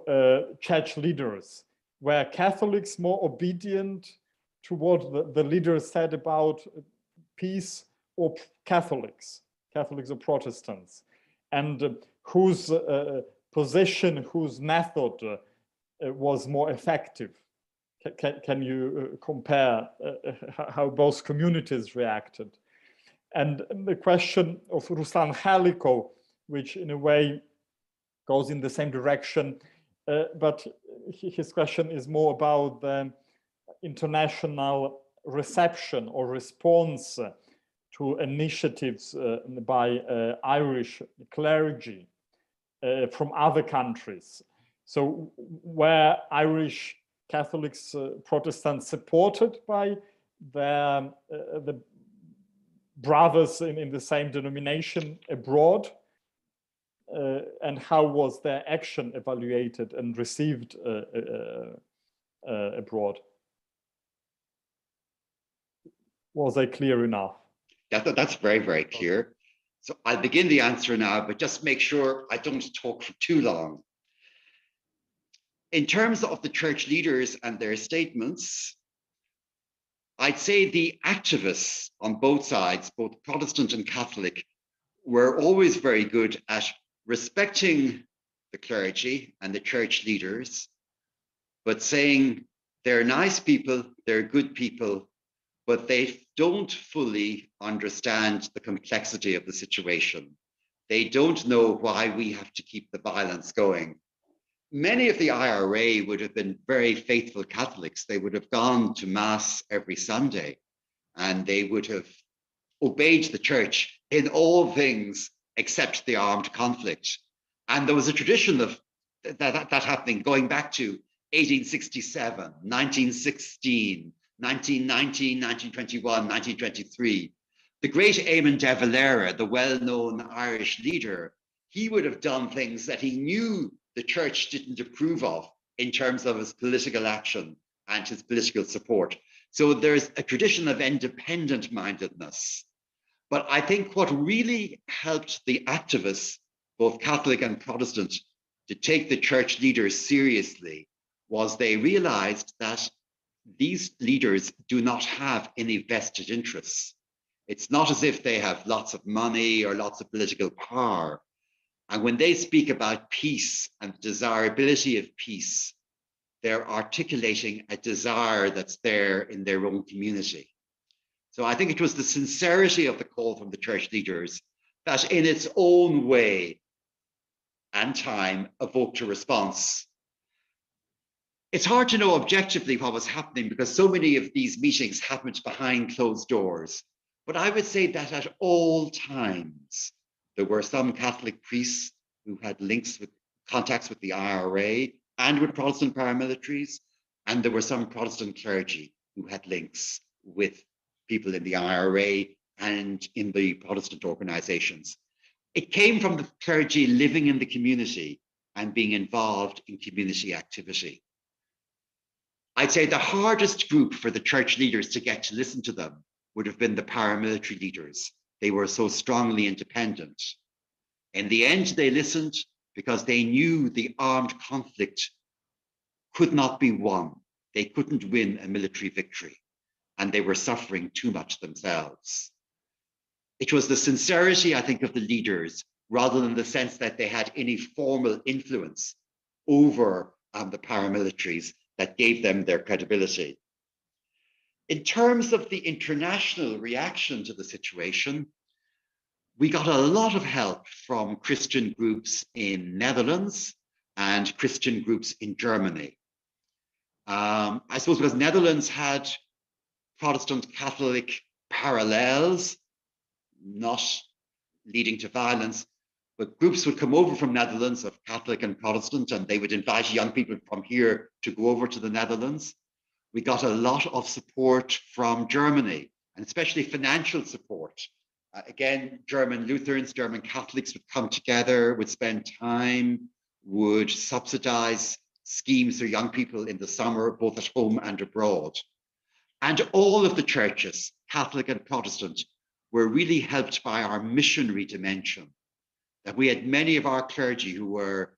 Speaker 2: church leaders? Were Catholics more obedient to what the leaders said about peace, or Catholics or Protestants? And whose position, whose method was more effective? Can you compare how both communities reacted? And the question of Ruslan Haliko, which in a way goes in the same direction, but his question is more about the international reception or response to initiatives by Irish clergy from other countries. So were Irish Catholics, Protestants supported by the brothers in the same denomination abroad? And how was their action evaluated and received abroad? Was they clear enough?
Speaker 3: That's very, very clear. So I'll begin the answer now, but just make sure I don't talk for too long. In terms of the church leaders and their statements, I'd say the activists on both sides, both Protestant and Catholic, were always very good at respecting the clergy and the church leaders, but saying they're nice people, they're good people, but they don't fully understand the complexity of the situation. They don't know why we have to keep the violence going. Many of the IRA would have been very faithful Catholics. They would have gone to Mass every Sunday, and they would have obeyed the church in all things except the armed conflict. And there was a tradition of that happening going back to 1867, 1916, 1919, 1921, 1923. The great Eamon de Valera, the well-known Irish leader, he would have done things that he knew the church didn't approve of in terms of his political action and his political support. So there's a tradition of independent mindedness. But I think what really helped the activists, both Catholic and Protestant, to take the church leaders seriously was they realized that these leaders do not have any vested interests. It's not as if they have lots of money or lots of political power. And when they speak about peace and the desirability of peace, they're articulating a desire that's there in their own community. So I think it was the sincerity of the call from the church leaders that in its own way and time evoked a response. It's hard to know objectively what was happening because so many of these meetings happened behind closed doors. But I would say that at all times, there were some Catholic priests who had contacts with the IRA and with Protestant paramilitaries, and there were some Protestant clergy who had links with people in the IRA and in the Protestant organizations. It came from the clergy living in the community and being involved in community activity. I'd say the hardest group for the church leaders to get to listen to them would have been the paramilitary leaders. They were so strongly independent. In the end, they listened because they knew the armed conflict could not be won. They couldn't win a military victory, and they were suffering too much themselves. It was the sincerity, I think, of the leaders, rather than the sense that they had any formal influence over the paramilitaries that gave them their credibility. In terms of the international reaction to the situation, we got a lot of help from Christian groups in Netherlands and Christian groups in Germany. I suppose because Netherlands had Protestant Catholic parallels, not leading to violence, but groups would come over from Netherlands of Catholic and Protestant, and they would invite young people from here to go over to the Netherlands. We got a lot of support from Germany, and especially financial support. Again, German Lutherans, German Catholics would come together, would spend time, would subsidize schemes for young people in the summer, both at home and abroad. And all of the churches, Catholic and Protestant, were really helped by our missionary dimension. That we had many of our clergy who were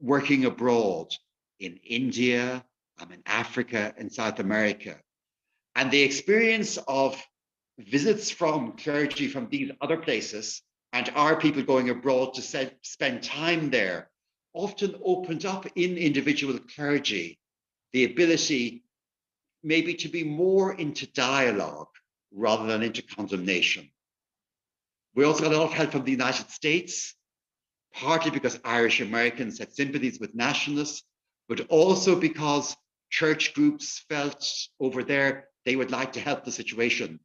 Speaker 3: working abroad in India, in Africa, in South America. And the experience of visits from clergy from these other places and our people going abroad to spend time there often opened up in individual clergy the ability maybe to be more into dialogue rather than into condemnation. We also got a lot of help from the United States, partly because Irish Americans had sympathies with nationalists, but also because church groups felt over there they would like to help the situation.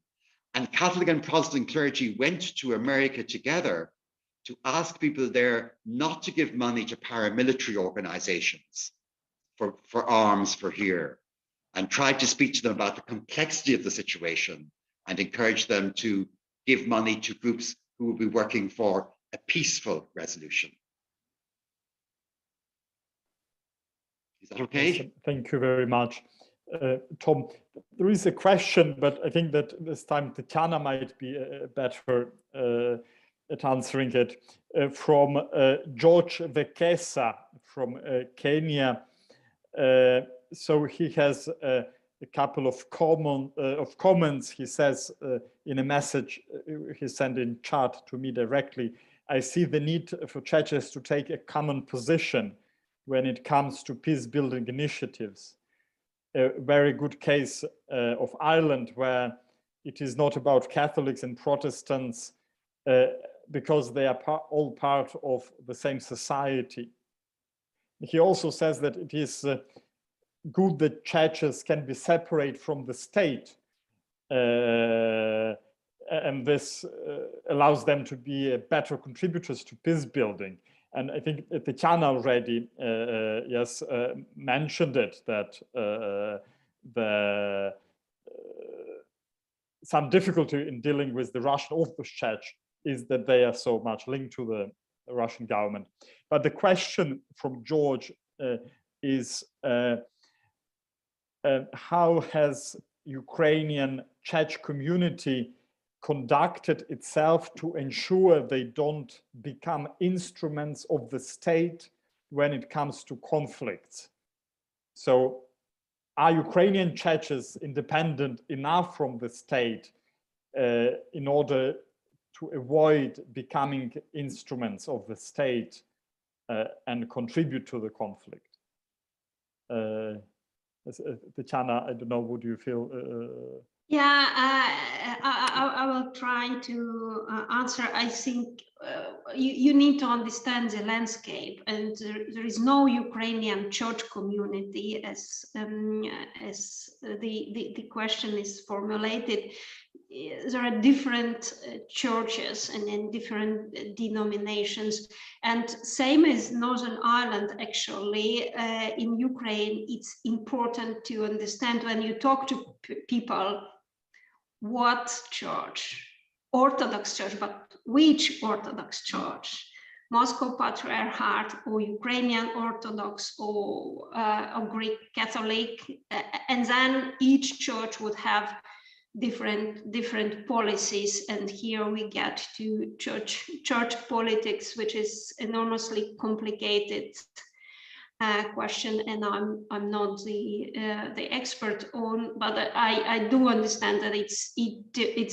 Speaker 3: And Catholic and Protestant clergy went to America together to ask people there not to give money to paramilitary organizations for arms for here, and tried to speak to them about the complexity of the situation and encourage them to give money to groups who will be working for a peaceful resolution. Is that okay?
Speaker 2: Yes, thank you very much, Tom. There is a question, but I think that this time Tetiana might be better at answering it, from George Vekesa from Kenya. So he has a couple of comments. He says in a message he sent in chat to me directly, I see the need for churches to take a common position when it comes to peace-building initiatives. A very good case of Ireland, where it is not about Catholics and Protestants because they are all part of the same society. He also says that it is good that churches can be separate from the state, and this allows them to be better contributors to peace building. And I think Tetiana already mentioned it, that some difficulty in dealing with the Russian Orthodox Church is that they are so much linked to the Russian government. But the question from George is, how has Ukrainian church community conducted itself to ensure they don't become instruments of the state when it comes to conflicts? So are Ukrainian churches independent enough from the state in order to avoid becoming instruments of the state and contribute to the conflict? Tetiana, I don't know, would you feel?
Speaker 4: Yeah, I will try to answer. I think you need to understand the landscape, and there is no Ukrainian church community as the question is formulated. There are different churches and in different denominations, and same as Northern Ireland, actually, in Ukraine, it's important to understand when you talk to people, what church? Orthodox Church, but which Orthodox Church? Moscow Patriarchate or Ukrainian Orthodox or Greek Catholic, and then each church would have different policies, and here we get to church politics, which is enormously complicated question, and I'm not the expert on, but I do understand that it's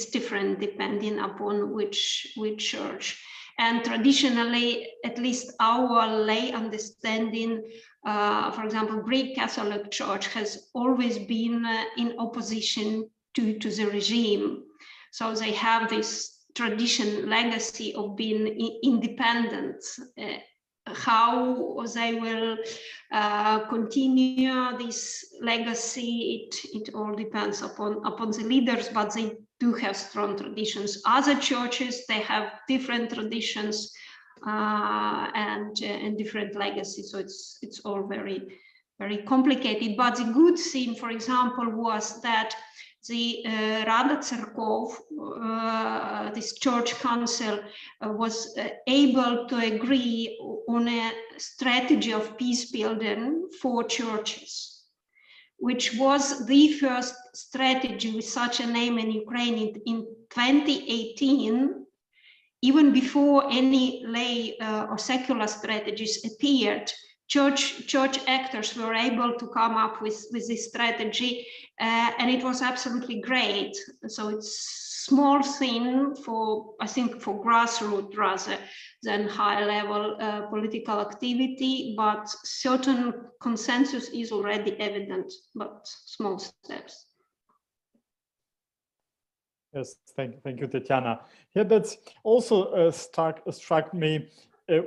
Speaker 4: different depending upon which church. And traditionally, at least our lay understanding, for example, Greek Catholic Church has always been in opposition to the regime. So they have this tradition, legacy of being independent. How they will continue this legacy, it all depends upon the leaders, but they do have strong traditions. Other churches, they have different traditions and different legacies, so it's all very, very complicated. But the good thing, for example, was that the Rada Cerkov, this church council, was able to agree on a strategy of peace building for churches, which was the first strategy with such a name in Ukraine in 2018, even before any lay or secular strategies appeared. Church actors were able to come up with this strategy, and it was absolutely great. So it's small thing for, I think, for grassroots rather than high-level political activity, but certain consensus is already evident, but small steps.
Speaker 2: Yes, thank you, Tetiana. Yeah, that's also struck me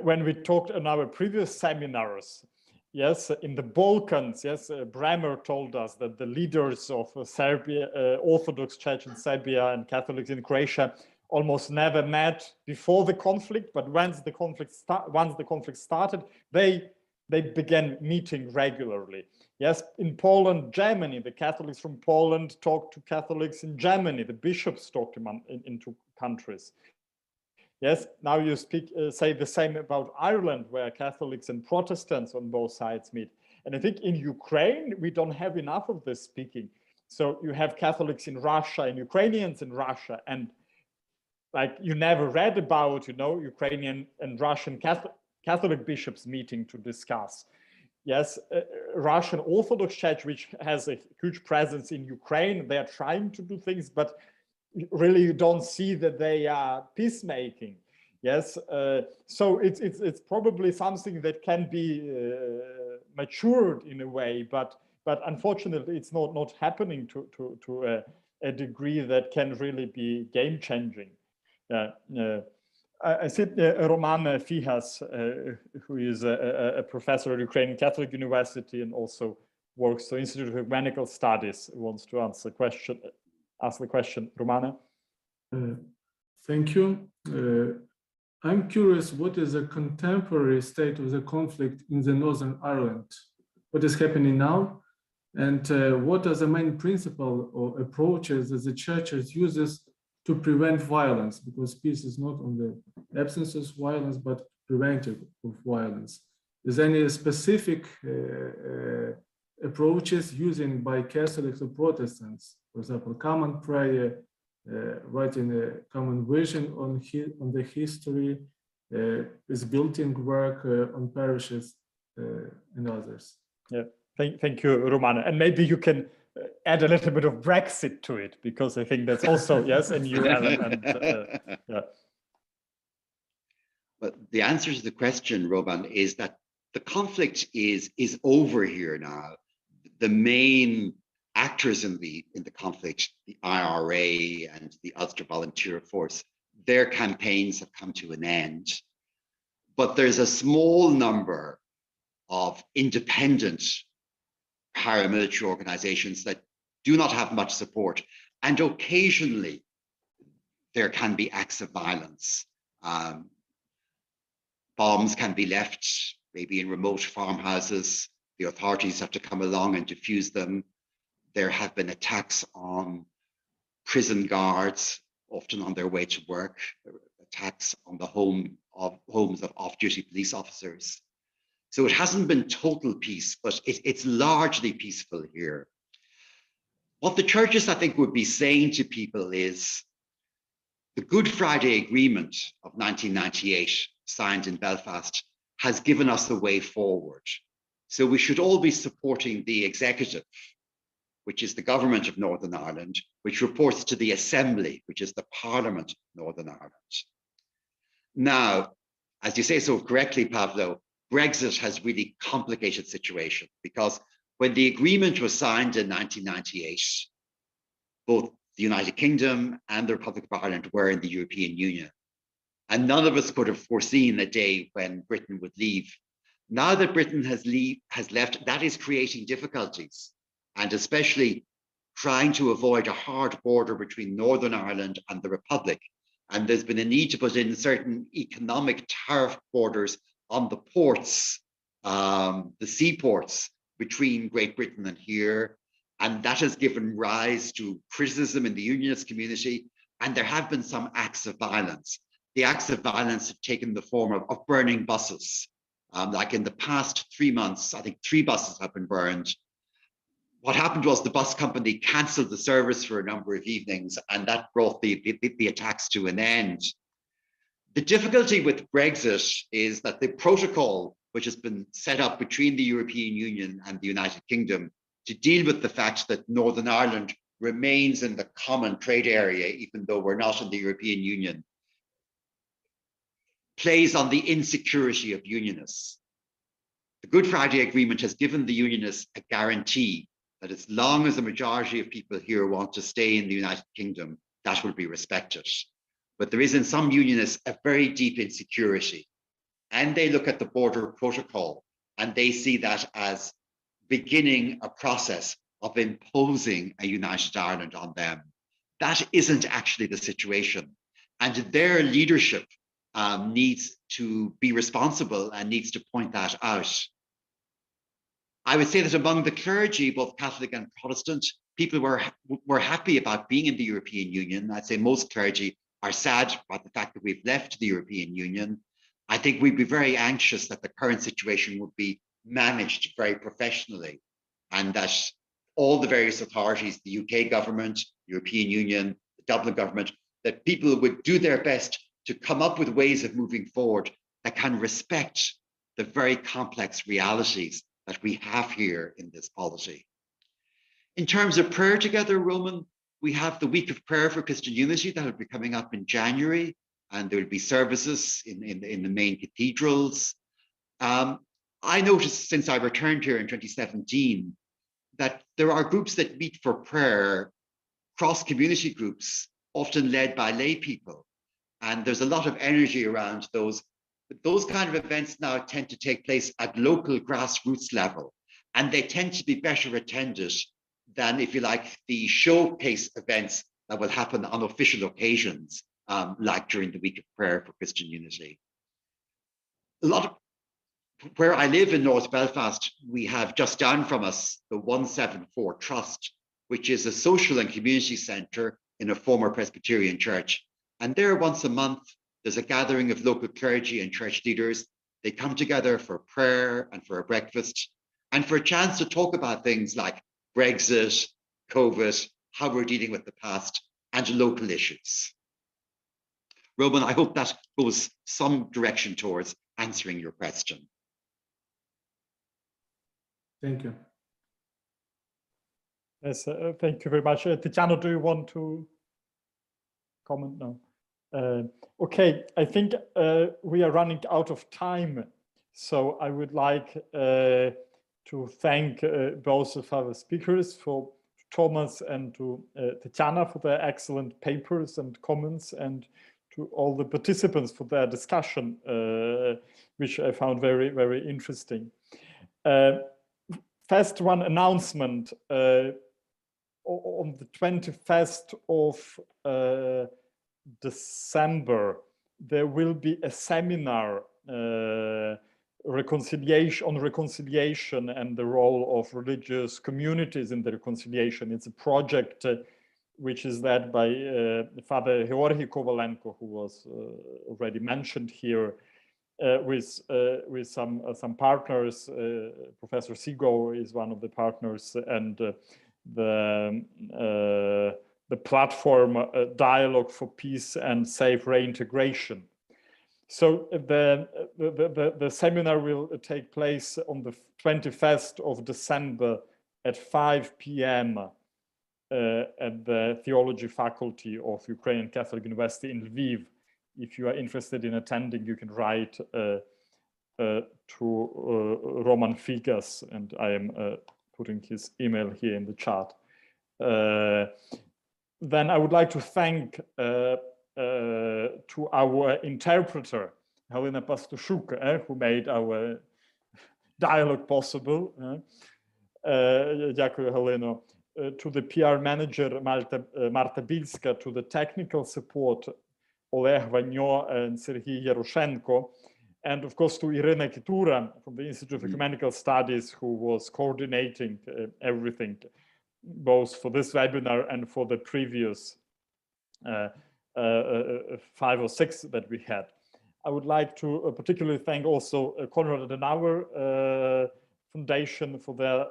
Speaker 2: when we talked in our previous seminars. Yes, in the Balkans, yes, Bremer told us that the leaders of Serbia, Orthodox Church in Serbia and Catholics in Croatia almost never met before the conflict, but once the conflict started, they began meeting regularly. Yes, in Poland, Germany, the Catholics from Poland talked to Catholics in Germany. The bishops talked into countries. Yes, now you say the same about Ireland, where Catholics and Protestants on both sides meet. And I think in Ukraine, we don't have enough of this speaking. So you have Catholics in Russia and Ukrainians in Russia, and like you never read about, Ukrainian and Russian Catholic bishops meeting to discuss. Yes, Russian Orthodox Church, which has a huge presence in Ukraine, they are trying to do things, but really you don't see that they are peacemaking. Yes, so it's probably something that can be matured in a way, but unfortunately it's not happening to a degree that can really be game changing. I see Roman Fihas, who is a professor at Ukrainian Catholic University and also works for Institute of Ecumenical Studies, wants to ask the question. Romana?
Speaker 7: Thank you. I'm curious, what is the contemporary state of the conflict in the Northern Ireland? What is happening now? And what are the main principles or approaches that the Church uses to prevent violence? Because peace is not on the absence of violence, but preventive of violence. Is there any specific approaches using by Catholics or Protestants? For example, common prayer, writing a common vision on the history, is building work on parishes and others.
Speaker 2: Yeah, thank you, Romana. And maybe you can add a little bit of Brexit to it, because I think that's also, yes, a new element. Yeah.
Speaker 3: But the answer to the question, Roman, is that the conflict is over here now. The main actors in the conflict, the IRA and the Ulster Volunteer Force, their campaigns have come to an end. But there's a small number of independent paramilitary organizations that do not have much support. And occasionally there can be acts of violence. Bombs can be left, maybe in remote farmhouses. The authorities have to come along and defuse them. There have been attacks on prison guards, often on their way to work, attacks on the homes of off-duty police officers. So it hasn't been total peace, but it's largely peaceful here. What the churches, I think, would be saying to people is the Good Friday Agreement of 1998, signed in Belfast, has given us the way forward. So we should all be supporting the executive, which is the government of Northern Ireland, which reports to the Assembly, which is the Parliament of Northern Ireland. Now, as you say so correctly, Pavlo, Brexit has really complicated the situation, because when the agreement was signed in 1998, both the United Kingdom and the Republic of Ireland were in the European Union. And none of us could have foreseen a day when Britain would leave. Now that Britain has left, that is creating difficulties, and especially trying to avoid a hard border between Northern Ireland and the Republic. And there's been a need to put in certain economic tariff borders on the ports, the seaports between Great Britain and here. And that has given rise to criticism in the unionist community. And there have been some acts of violence. The acts of violence have taken the form of burning buses. Like in the past 3 months, I think 3 buses have been burned. What happened was the bus company cancelled the service for a number of evenings, and that brought the attacks to an end. The difficulty with Brexit is that the protocol which has been set up between the European Union and the United Kingdom to deal with the fact that Northern Ireland remains in the common trade area, even though we're not in the European Union, plays on the insecurity of unionists. The Good Friday Agreement has given the unionists a guarantee that as long as the majority of people here want to stay in the United Kingdom, that will be respected. But there is in some unionists a very deep insecurity. And they look at the border protocol and they see that as beginning a process of imposing a united Ireland on them. That isn't actually the situation. And their leadership needs to be responsible and needs to point that out. I would say that among the clergy, both Catholic and Protestant, people were happy about being in the European Union. I'd say most clergy are sad about the fact that we've left the European Union. I think we'd be very anxious that the current situation would be managed very professionally, and that all the various authorities, the UK government, European Union, the Dublin government, that people would do their best to come up with ways of moving forward that can respect the very complex realities that we have here in this polity. In terms of prayer together, Roman, we have the Week of Prayer for Christian Unity that will be coming up in January, and there will be services in the main cathedrals. I noticed since I returned here in 2017 that there are groups that meet for prayer, cross-community groups, often led by lay people. And there's a lot of energy around those. But those kind of events now tend to take place at local grassroots level, and they tend to be better attended than, if you like, the showcase events that will happen on official occasions, like during the Week of Prayer for Christian Unity. A lot of where I live in North Belfast, we have just down from us the 174 Trust, which is a social and community centre in a former Presbyterian church. And there once a month, there's a gathering of local clergy and church leaders. They come together for prayer and for a breakfast and for a chance to talk about things like Brexit, COVID, how we're dealing with the past, and local issues. Roman, I hope that goes some direction towards answering your question.
Speaker 7: Thank you.
Speaker 2: Yes, thank you very much. Tetiana, do you want to comment now? Okay, I think we are running out of time. So I would like to thank both of our speakers, for Thomas and to Tetiana, for their excellent papers and comments, and to all the participants for their discussion, which I found very, very interesting. First one announcement, on the 21st of December, there will be a seminar on reconciliation and the role of religious communities in the reconciliation. It's a project which is led by Father Georgi Kovalenko, who was already mentioned here, with some partners. Professor Sigo is one of the partners, and the platform Dialogue for Peace and Safe Reintegration. So the seminar will take place on the 21st of December at 5 p.m. At the Theology Faculty of Ukrainian Catholic University in Lviv. If you are interested in attending, you can write to Roman Figas, and I am putting his email here in the chat. Then I would like to thank to our interpreter, Helena Pastuszuk, who made our dialogue possible. Дякую, Helena. To the PR manager, Marta Bilska, to the technical support, Oleg Vanyo and Sergei Yaroshenko, and of course to Irina Kitura from the Institute of Ecumenical Studies, who was coordinating everything. both for this webinar and for the previous 5 or 6 that we had. I would like to particularly thank also Konrad Adenauer Foundation for their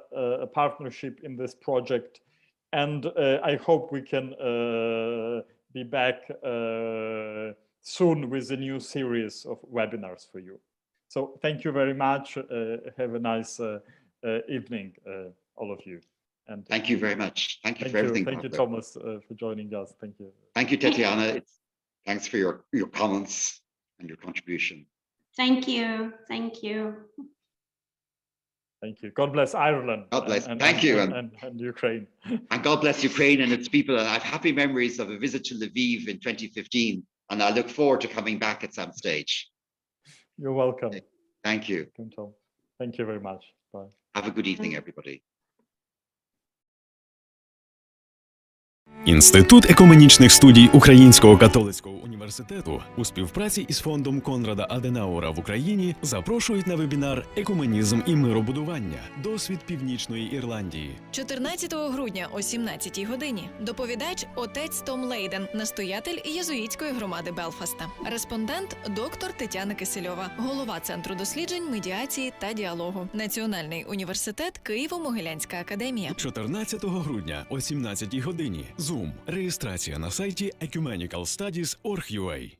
Speaker 2: partnership in this project. And I hope we can be back soon with a new series of webinars for you. So thank you very much. Have a nice evening, all of you. And
Speaker 3: thank you very much. Thank you for everything.
Speaker 2: Thank you, Thomas, for joining us. Thank you.
Speaker 3: Thank you, Tetiana. Thanks for your comments and your contribution.
Speaker 4: Thank you. Thank you.
Speaker 2: Thank you. God bless Ireland.
Speaker 3: God bless.
Speaker 2: Thank you. And Ukraine.
Speaker 3: And God bless Ukraine and its people. I have happy memories of a visit to Lviv in 2015, and I look forward to coming back at some stage.
Speaker 2: You're welcome.
Speaker 3: Thank you.
Speaker 2: Thank you very much. Bye.
Speaker 3: Have a good evening, everybody.
Speaker 1: Інститут екуменічних студій Українського католицького університету у співпраці із фондом Конрада Аденауера в Україні запрошують на вебінар «Екуменізм і миробудування. Досвід Північної Ірландії».
Speaker 8: 14 грудня о 17-й годині доповідач отець Том Лейден, настоятель єзуїтської громади Белфаста. Респондент – доктор Тетяна Кисельова, голова Центру досліджень, медіації та діалогу. Національний університет Києво-Могилянська академія.
Speaker 1: 14 грудня о 17-й годині. Zoom. Реєстрація на сайті Ecumenical Studies.org.ua.